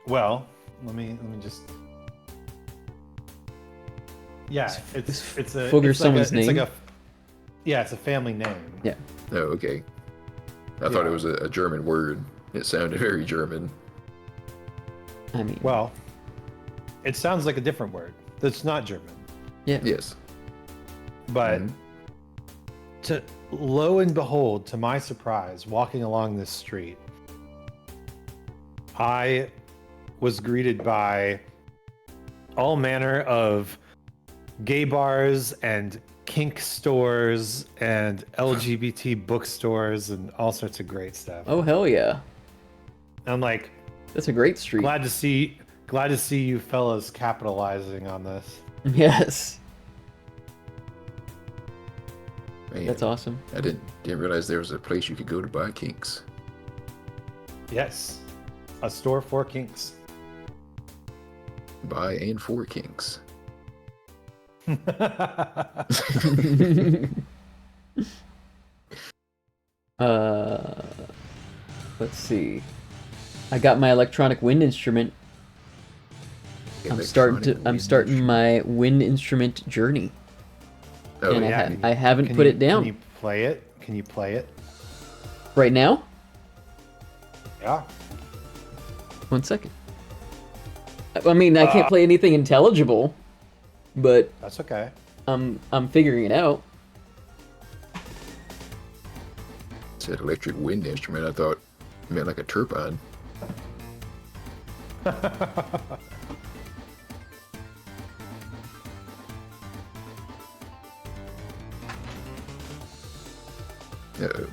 Well, let me just. Yeah, it's a Fugger it's someone's like name? Yeah, it's a family name. Yeah. Oh, okay. I thought Yeah. it was a German word. It sounded very German. I mean. Well, it sounds like a different word that's not German, Yeah. Yes. but Mhm. to lo and behold, to my surprise, walking along this street, I was greeted by all manner of gay bars and kink stores and LGBT bookstores and all sorts of great stuff. Oh hell yeah. I'm like, That's a great street. glad to see you fellas capitalizing on this. Yes. Man, That's awesome. I didn't realize there was a place you could go to buy kinks. Yes, a store for kinks. Buy and for kinks. Let's see. I got my electronic wind instrument. I'm starting my wind instrument journey. Oh, and yeah. I haven't put it down. Can you play it? Can you play it? Right now? Yeah. 1 second. I mean, I can't play anything intelligible, but That's okay. I'm figuring it out. said electric wind instrument, I thought it meant like a turbine. Uh-oh.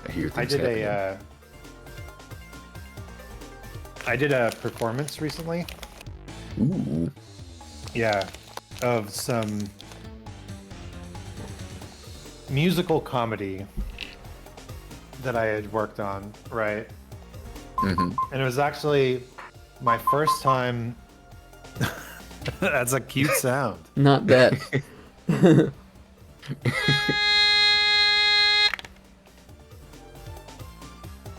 I hear things happening. I did a performance recently. Ooh. Yeah, of some musical comedy that I had worked on, right? Mm-hmm. And it was actually my first time. That's a cute sound. Not that.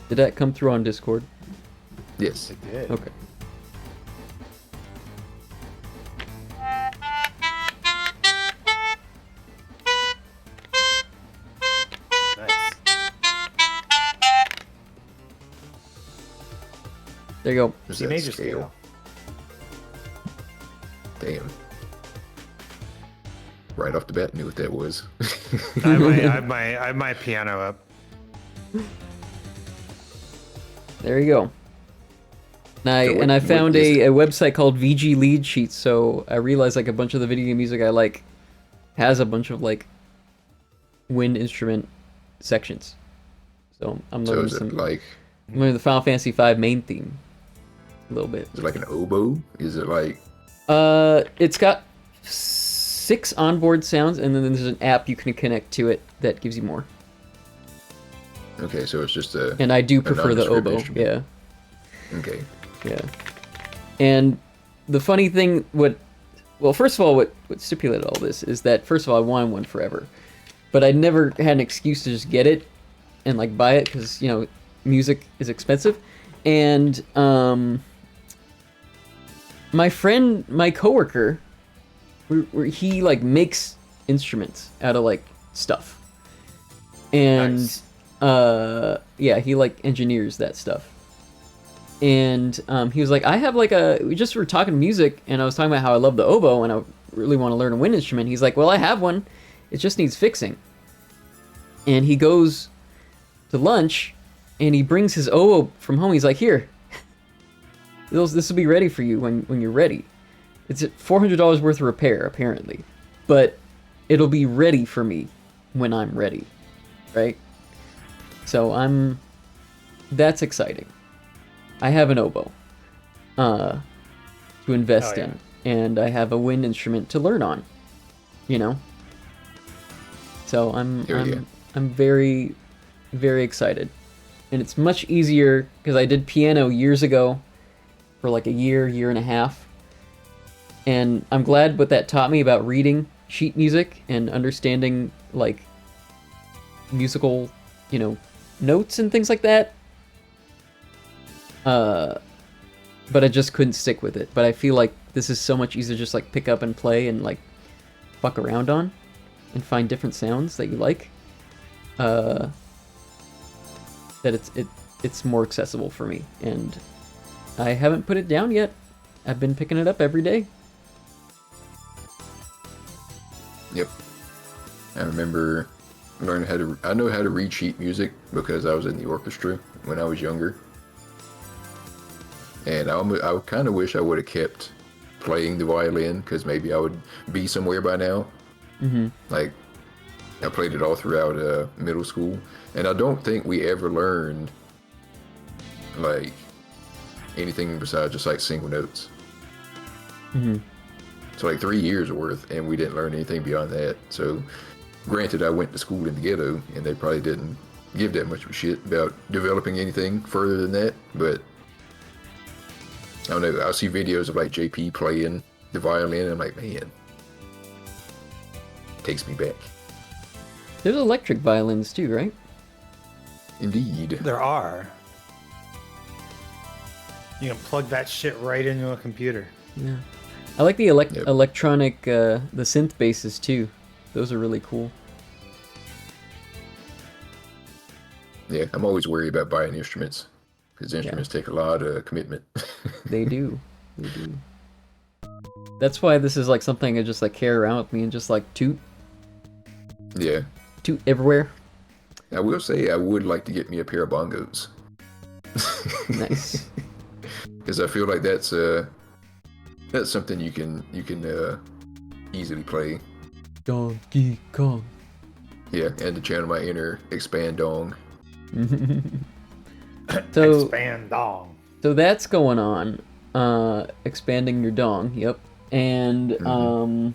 Did that come through on Discord? Yes. It did. Okay. Nice. There you go. Is C that major scale. Damn. Right off the bat, knew what that was. I have my piano up. There you go. So And I what found is a website called VG Lead Sheets, so I realized like a bunch of the video game music I like has a bunch of like wind instrument sections. So I'm So learning is it some. like, I'm learning the Final Fantasy V main theme a little bit. is it like an oboe? Is it like, It's got 6 onboard sounds, and then there's an app you can connect to it that gives you more. okay, so it's just a, And I do prefer the nondescript oboe. instrument. Yeah. okay. Yeah. And the funny thing, well, first of all, what stipulated all this is that, first of all, I wanted one forever. But I never had an excuse to just get it and, like, buy it because, you know, music is expensive. And my friend, my coworker, he, like, makes instruments out of, like, stuff. And, Nice. yeah, he, like, engineers that stuff. And he was like, I have like we just were talking music, and I was talking about how I love the oboe, and I really want to learn a wind instrument. He's like, well, I have one. It just needs fixing. And he goes to lunch, and he brings his oboe from home. He's like, here, this will be ready for you when you're ready. It's $400 worth of repair, apparently. But it'll be ready for me when I'm ready, right? So that's exciting. I have an oboe to invest in, and I have a wind instrument to learn on, you know? So I'm very, very excited. And it's much easier, because I did piano years ago for like a year and a half. And I'm glad what that taught me about reading sheet music and understanding, like, musical, you know, notes and things like that. But I just couldn't stick with it. But I feel like this is so much easier to just like pick up and play and like fuck around on and find different sounds that you like. That it's more accessible for me, and I haven't put it down yet. I've been picking it up every day. Yep. I remember learning I know how to read sheet music because I was in the orchestra when I was younger. And I kind of wish I would have kept playing the violin, because maybe I would be somewhere by now. Mm-hmm. Like, I played it all throughout middle school, and I don't think we ever learned like anything besides just like single notes. Mm-hmm. So like 3 years worth, and we didn't learn anything beyond that. So, granted, I went to school in the ghetto, and they probably didn't give that much of a shit about developing anything further than that, but I don't know, I'll see videos of like JP playing the violin, and I'm like, man, takes me back. There's electric violins too, right? Indeed. There are. You can plug that shit right into a computer. Yeah. I like the Yep. electronic, the synth basses too. Those are really cool. Yeah, I'm always worried about buying instruments, because instruments take a lot of commitment. They do. They do. That's why this is like something I just like carry around with me and just like toot Yeah. everywhere. I will say I would like to get me a pair of bongos. Nice. Because I feel like that's something you can easily play. Donkey Kong. Yeah, and to channel my inner expand dong. So Expand dong. So that's going on. Expanding your dong, yep. And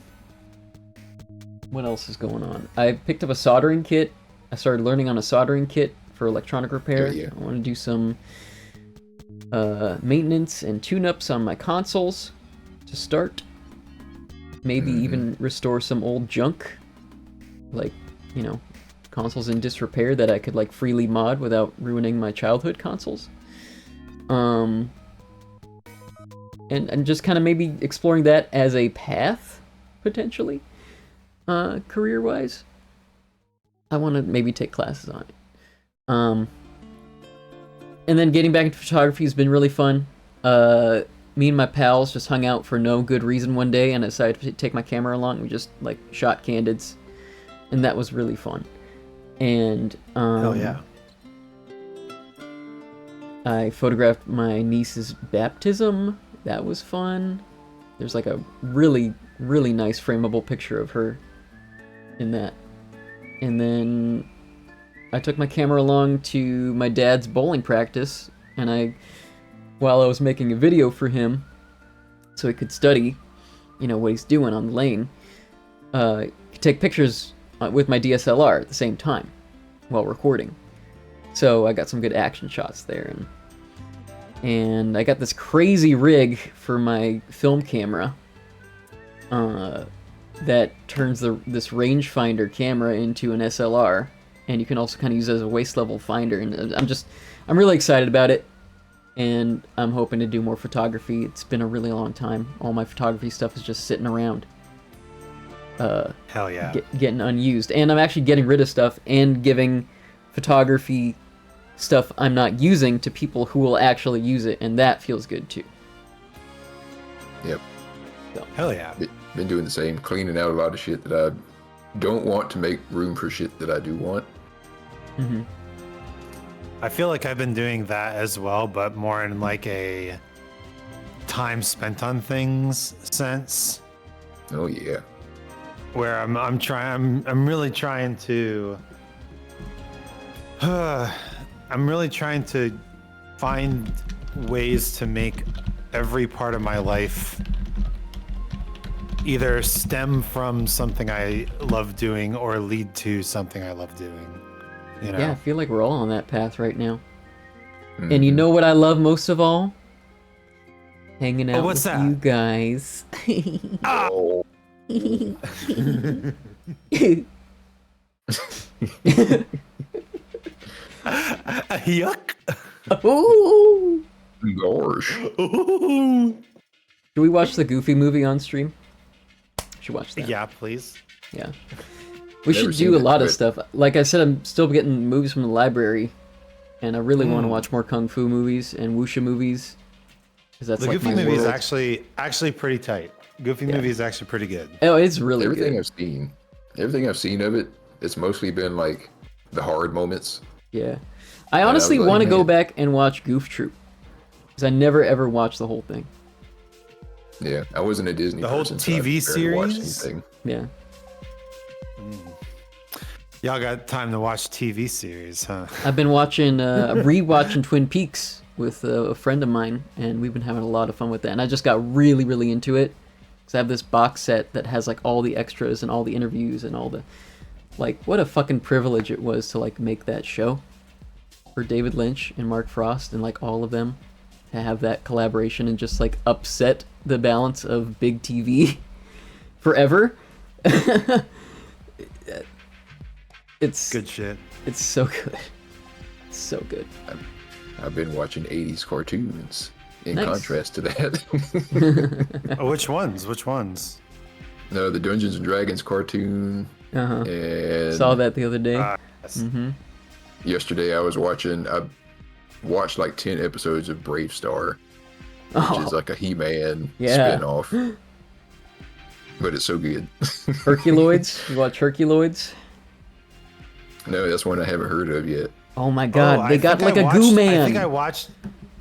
what else is going on? I picked up a soldering kit. I started learning on a soldering kit for electronic repair. Yeah. I want to do some maintenance and tune-ups on my consoles to start. Maybe even restore some old junk, like, you know, consoles in disrepair that I could like freely mod without ruining my childhood consoles. And just kind of maybe exploring that as a path, potentially, career-wise. I want to maybe take classes on it. And then getting back into photography has been really fun. Me and my pals just hung out for no good reason one day, and I decided to take my camera along. We just like shot candids, and that was really fun. And Hell yeah. I photographed my niece's baptism. That was fun. There's like a really, really nice frameable picture of her in that. And then I took my camera along to my dad's bowling practice, and while I was making a video for him, so he could study, you know, what he's doing on the lane, could take pictures with my DSLR at the same time while recording. So I got some good action shots there, and I got this crazy rig for my film camera that turns this rangefinder camera into an SLR, and you can also kind of use it as a waist level finder. And I'm really excited about it, and I'm hoping to do more photography. It's been a really long time. All my photography stuff is just sitting around. Hell yeah. Getting unused, and I'm actually getting rid of stuff and giving photography stuff I'm not using to people who will actually use it, and that feels good too. Yep. So. Hell yeah. Been doing the same, cleaning out a lot of shit that I don't want to make room for shit that I do want. Mm-hmm. I feel like I've been doing that as well, but more in like a time spent on things sense. Oh yeah. Where I'm really trying to I'm really trying to find ways to make every part of my life either stem from something I love doing or lead to something I love doing. You know? Yeah, I feel like we're all on that path right now. Mm-hmm. And you know what I love most of all? Hanging out with you guys. Oh. Yuck. Ooh. Gosh. Ooh. Should we watch the Goofy movie on stream? Should watch that. Yeah, please. Yeah. We should do a lot of stuff. Like I said, I'm still getting movies from the library, and I really want to watch more kung fu movies and wuxia movies. That's the like Goofy movie is actually pretty tight. Goofy movie is actually pretty good. Oh, it's really everything good. Everything I've seen of it, it's mostly been like the hard moments. Yeah. I honestly want to go back and watch Goof Troop, because I never ever watched the whole thing. Yeah, I wasn't a Disney person. The whole TV series? Yeah. Y'all got time to watch TV series, huh? I've been watching, rewatching Twin Peaks with a friend of mine, and we've been having a lot of fun with that. And I just got really, really into it, because I have this box set that has like all the extras and all the interviews and all the, like, what a fucking privilege it was to like make that show for David Lynch and Mark Frost and like all of them to have that collaboration and just like upset the balance of big TV forever. It's good shit. It's so good. It's so good. I've been watching 80s cartoons in contrast to that. Which ones? No, the Dungeons and Dragons cartoon. Uh-huh. And saw that the other day. Yes. Mm-hmm. Yesterday I watched like 10 episodes of Brave Star, which is like a He-Man spin-off. But it's so good. Herculoids? You watch Herculoids? No, that's one I haven't heard of yet. Oh my god, they got like a watched, goo man. I think I watched.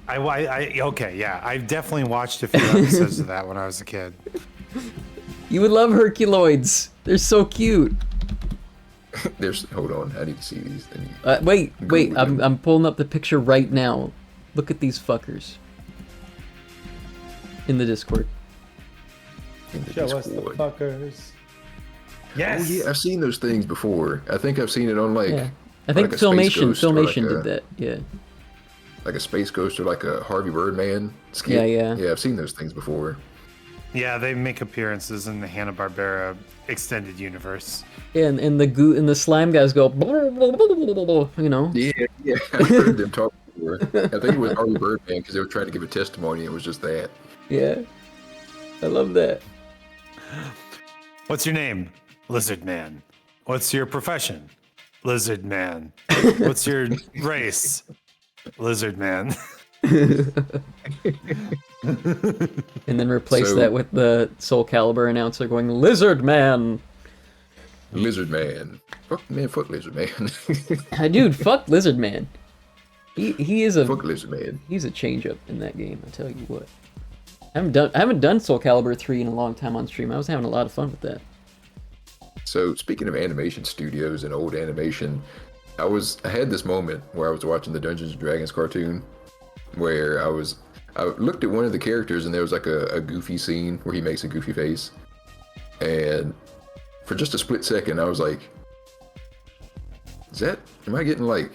Okay, yeah, I definitely watched a few episodes of that when I was a kid. You would love Herculoids. They're so cute. Hold on, I need to see these. Wait, I'm pulling up the picture right now. Look at these fuckers. In the Discord. Show us the fuckers. Yes. Oh yeah, I've seen those things before. I think I've seen it on like. Yeah. I think like a Space Ghost or Filmation like did that. Yeah. Like a Space Ghost or like a Harvey Birdman skit. Yeah. Yeah, I've seen those things before. Yeah, they make appearances in the Hanna-Barbera extended universe. Yeah, and the slime guys go, you know. Yeah, I've heard them talk before. I think it was Harvey Birdman because they were trying to give a testimony. It was just that. Yeah, I love that. What's your name? Lizard Man. What's your profession? Lizard Man. What's your race? Lizard Man. And then replace that with the Soul Calibur announcer going, Lizard Man. Lizard Man. Fuck Lizard Man. Dude, fuck Lizard Man. He is a fuck Lizard Man. He's a change up in that game, I tell you what. I haven't done Soul Calibur 3 in a long time on stream. I was having a lot of fun with that. So speaking of animation studios and old animation, I had this moment where I was watching the Dungeons and Dragons cartoon where I looked at one of the characters and there was like a goofy scene where he makes a goofy face. And for just a split second, I was like, am I getting like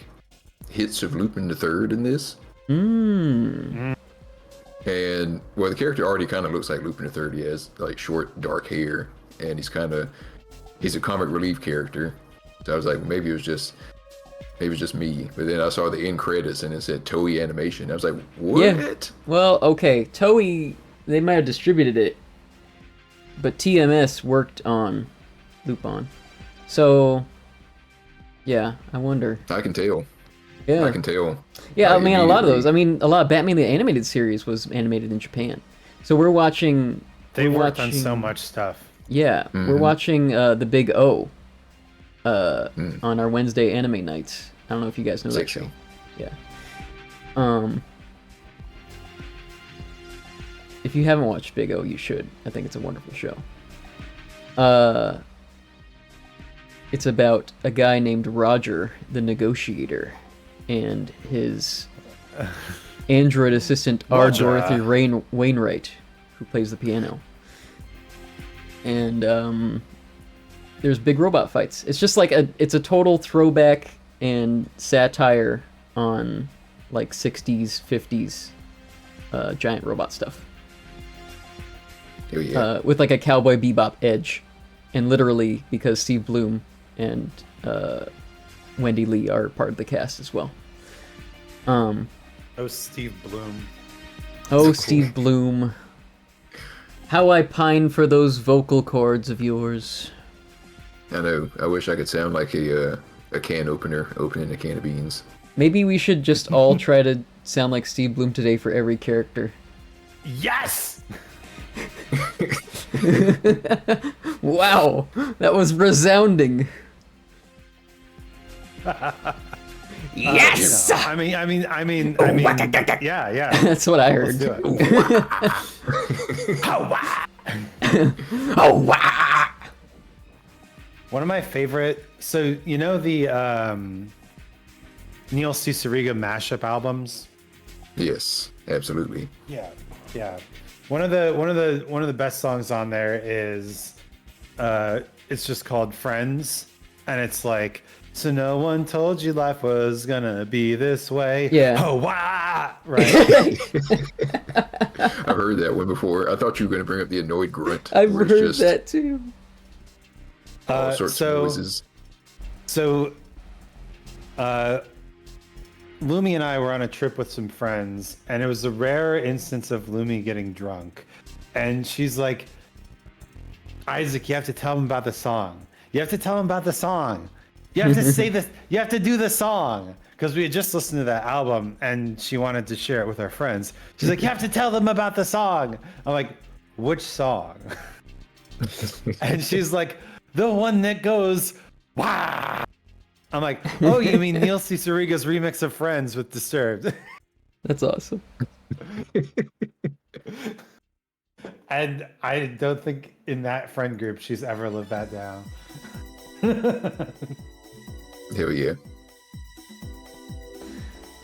hits of Lupin the Third in this? And well, the character already kind of looks like Lupin the Third. He has like short, dark hair, and he's a comic relief character. So I was like, maybe it was just me. But then I saw the end credits and it said Toei Animation. I was like, what? Yeah. Well, okay, Toei, they might have distributed it, but TMS worked on Lupin. So, yeah, I wonder. I can tell. Yeah. I can tell. Yeah, Like, I mean, a lot of those. I mean, a lot of Batman the Animated Series was animated in Japan. So we're watching... They worked on so much stuff. Yeah, we're watching The Big O on our Wednesday anime nights. I don't know if you guys know that show. Yeah. If you haven't watched Big O, you should. I think it's a wonderful show. It's about a guy named Roger, the negotiator, and his android assistant R. Dorothy Wainwright, who plays the piano. And there's big robot fights. It's just like it's a total throwback and satire on like 60s, 50s giant robot stuff. Oh, yeah. With like a Cowboy Bebop edge. And literally because Steve Bloom and Wendy Lee are part of the cast as well. Oh, Steve Bloom. Oh, Steve Bloom. How I pine for those vocal cords of yours. I know. I wish I could sound like a can opener opening a can of beans. Maybe we should just all try to sound like Steve Bloom today for every character. Yes! Wow, that was resounding. Yes! You know, I mean, yeah. That's what I heard. Let's do it. Oh, wow! One of my favorite. So you know the Neil Cicerega mashup albums. Yes, absolutely. Yeah. One of the best songs on there is it's just called Friends, and it's like, so no one told you life was gonna be this way. Yeah. Oh wow! Right. I've heard that one before. I thought you were going to bring up the annoyed grunt. I've where it's heard just that too. all sorts of noises. So, Lumi and I were on a trip with some friends, and it was a rare instance of Lumi getting drunk. And she's like, Isaac, you have to tell him about the song. You have to tell him about the song. You have to say this. You have to do the song. Because we had just listened to that album, and she wanted to share it with her friends. She's like, you have to tell them about the song. I'm like, which song? And she's like, the one that goes, wow. I'm like, oh, you mean Neil Cicerega remix of Friends with Disturbed? That's awesome. And I don't think in that friend group she's ever lived that down. Hell yeah.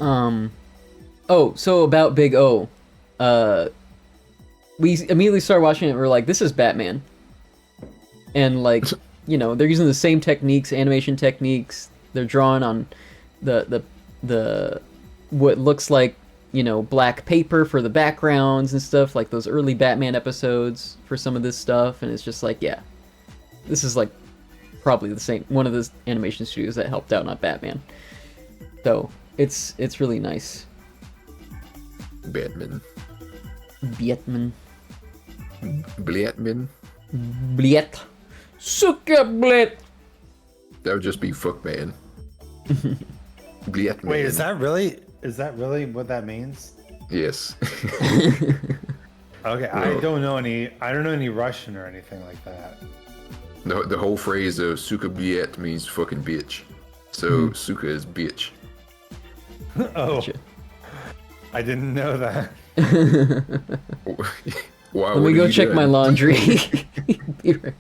Oh, so about Big O. We immediately started watching it and we're like, this is Batman. And like, you know, they're using the same techniques, animation techniques. They're drawing on the what looks like, you know, black paper for the backgrounds and stuff, like those early Batman episodes for some of this stuff, and it's just like, yeah. This is like probably the same one of the animation studios that helped out on Batman. So, it's really nice. Batman. Batman. Blatman. Blet. Suka Blet. That would just be fuck man. Blatman. Wait, is that really what that means? Yes. Okay, I don't know any Russian or anything like that. The whole phrase of suka biet means fucking bitch. So suka is bitch. Oh, Gotcha. I didn't know that. Why? Let me go check my laundry. Be right back.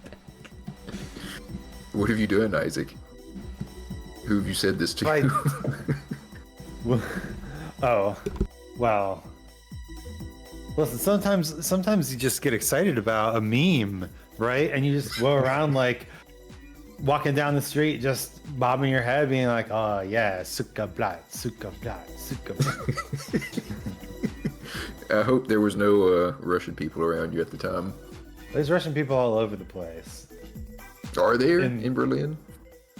What have you done, Isaac? Who have you said this to? Right. Oh, well. Listen, sometimes you just get excited about a meme, right? And you just go around like walking down the street, just bobbing your head, being like, "Oh yeah, suka blat, suka blat, suka blat." I hope there was no Russian people around you at the time. There's Russian people all over the place. Are there in Berlin?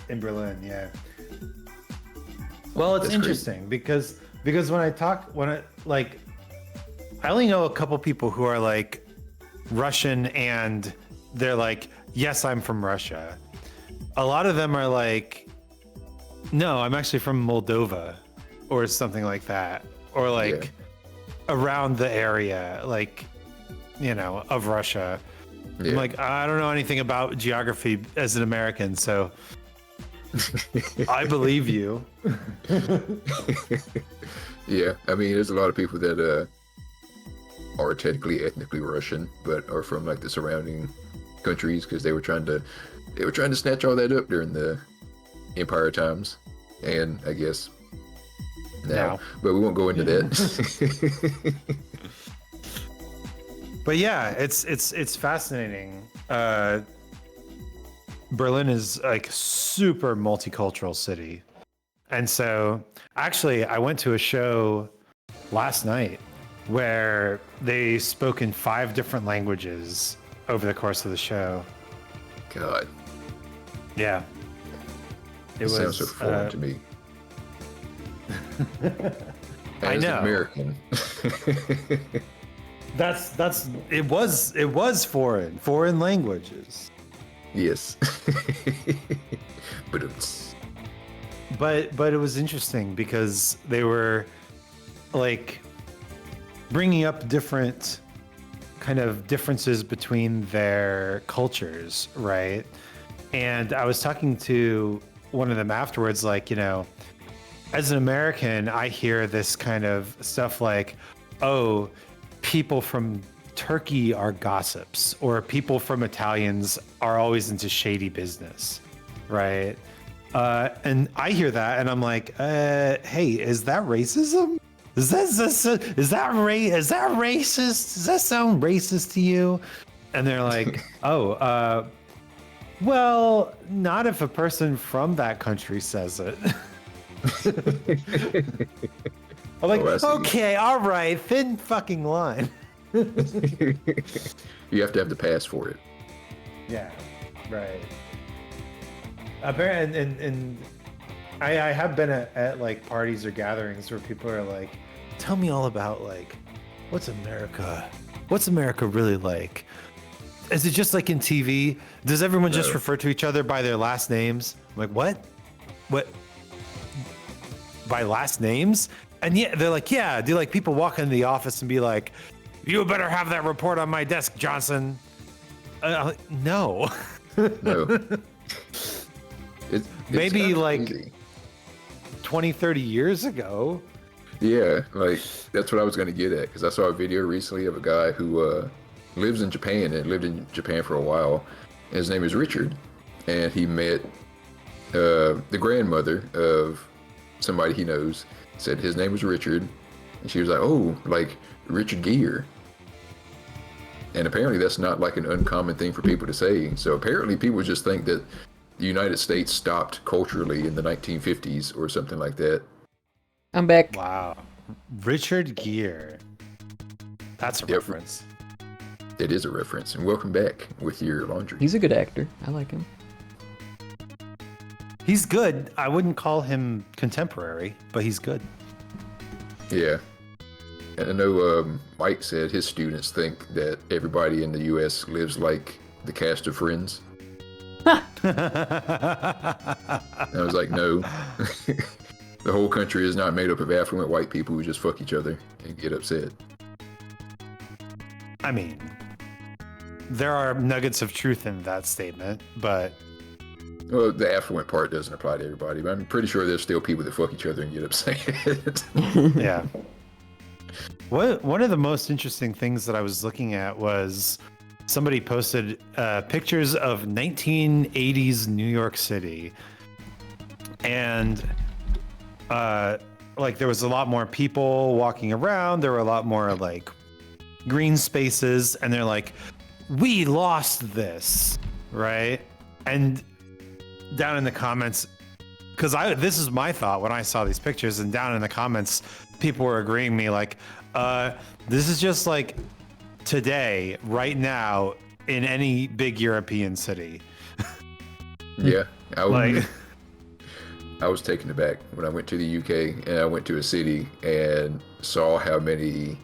In Berlin, yeah. Well, it's That's interesting because when I only know a couple people who are like Russian and they're like, yes, I'm from Russia. A lot of them are like, no, I'm actually from Moldova or something like that. Or like around the area, like, you know, of Russia. Yeah. I'm like, I don't know anything about geography as an American, so I believe you. Yeah, I mean, there's a lot of people that are technically ethnically Russian, but are from like the surrounding countries because they were trying to snatch all that up during the Empire times, and I guess now. But we won't go into that. But yeah, it's fascinating. Berlin is like super multicultural city. And so actually I went to a show last night where they spoke in 5 different languages over the course of the show. God. Yeah. It sounds so foreign to me. I know. An American. It was foreign languages. Yes. But it was interesting because they were like bringing up different kind of differences between their cultures, right? And I was talking to one of them afterwards, like, you know, as an American, I hear this kind of stuff like, oh, people from Turkey are gossips, or people from Italians are always into shady business, right? And I hear that and I'm like, hey, is that racism? Is that racist? Does that sound racist to you? And they're like, oh, well, not if a person from that country says it. I'm like, okay, all right, thin fucking line. You have to have the pass for it. Yeah, right. Apparently, and I have been at like parties or gatherings where people are like, tell me all about like, what's America really like? Is it just like in TV? Does everyone just refer to each other by their last names? I'm like, what? By last names? And yeah, they're like, yeah. Do like people walk into the office and be like, you better have that report on my desk, Johnson? No. No. It's Maybe kind of like crazy. 20, 30 years ago. Yeah, like that's what I was gonna get at because I saw a video recently of a guy who lives in Japan and lived in Japan for a while. And his name is Richard, and he met the grandmother of somebody he knows. Said his name was Richard, and she was like, "Oh, like Richard Gere." And apparently that's not like an uncommon thing for people to say. So apparently people just think that the United States stopped culturally in the 1950s or something like that. I'm back. Wow. Richard Gere. That's a reference. It is a reference. And welcome back with your laundry. He's a good actor. I like him. He's good. I wouldn't call him contemporary, but he's good. Yeah. And I know Mike said his students think that everybody in the U.S. lives like the cast of Friends. I was like, no. The whole country is not made up of affluent white people who just fuck each other and get upset. I mean, there are nuggets of truth in that statement, but... Well, the affluent part doesn't apply to everybody, but I'm pretty sure there's still people that fuck each other and get upset. Yeah. One of the most interesting things that I was looking at was somebody posted pictures of 1980s New York City. And like there was a lot more people walking around. There were a lot more like green spaces. And they're like, we lost this, right? And down in the comments, because this is my thought when I saw these pictures, and down in the comments, people were agreeing me like, this is just like today, right now, in any big European city. Yeah, I was taken aback when I went to the UK and I went to a city and saw how many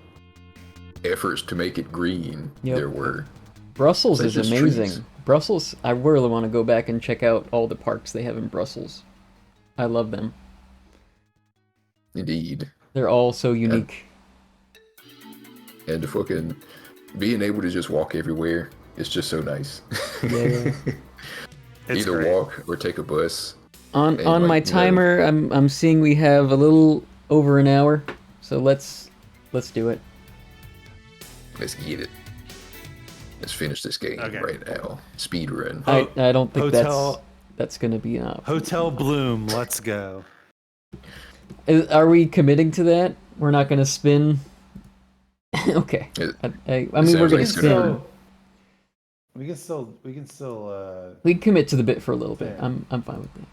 efforts to make it green there were. Brussels is amazing. Trees. Brussels, I really want to go back and check out all the parks they have in Brussels. I love them. Indeed. They're all so unique. And the fucking being able to just walk everywhere is just so nice. Yeah. Either great. walk or take a bus. On my timer, I'm seeing we have a little over an hour, so let's do it. Let's get it. Let's finish this game right now. Speed run. I don't think that's gonna be enough. Hotel Bloom, let's go. Are we committing to that? We're not gonna spin. Okay. I mean, we're gonna spin. We can still. We can commit to the bit for a little bit. I'm fine with that.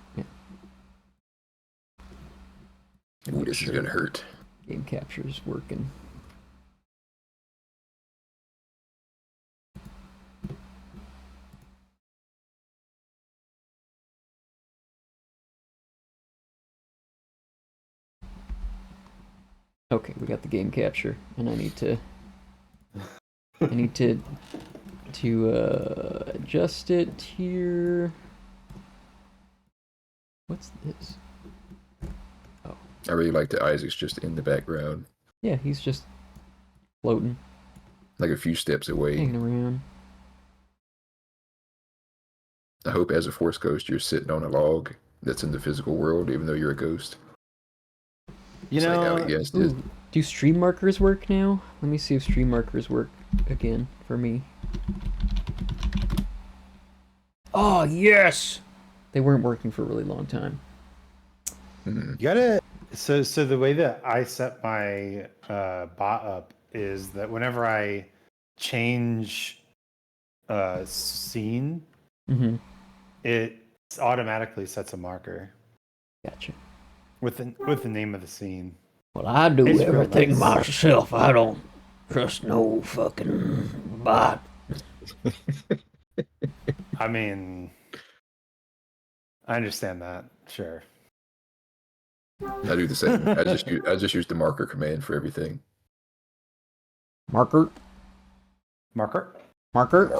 Yeah. Ooh, this is gonna hurt. Game capture's working. Okay, we got the game capture, and I need to adjust it here. What's this? Oh, I really like that Isaac's just in the background. Yeah, he's just floating, like a few steps away, hanging around. I hope as a Force Ghost you're sitting on a log that's in the physical world, even though you're a ghost. You know, do stream markers work now? Let me see if stream markers work again for me. Oh, yes! They weren't working for a really long time. You gotta... So the way that I set my bot up is that whenever I change scene, it automatically sets a marker. Gotcha. With the name of the scene. Well, I do everything myself. I don't trust no fucking bot. I mean, I understand that. Sure. I do the same. I just use the marker command for everything. Marker. Marker. Marker.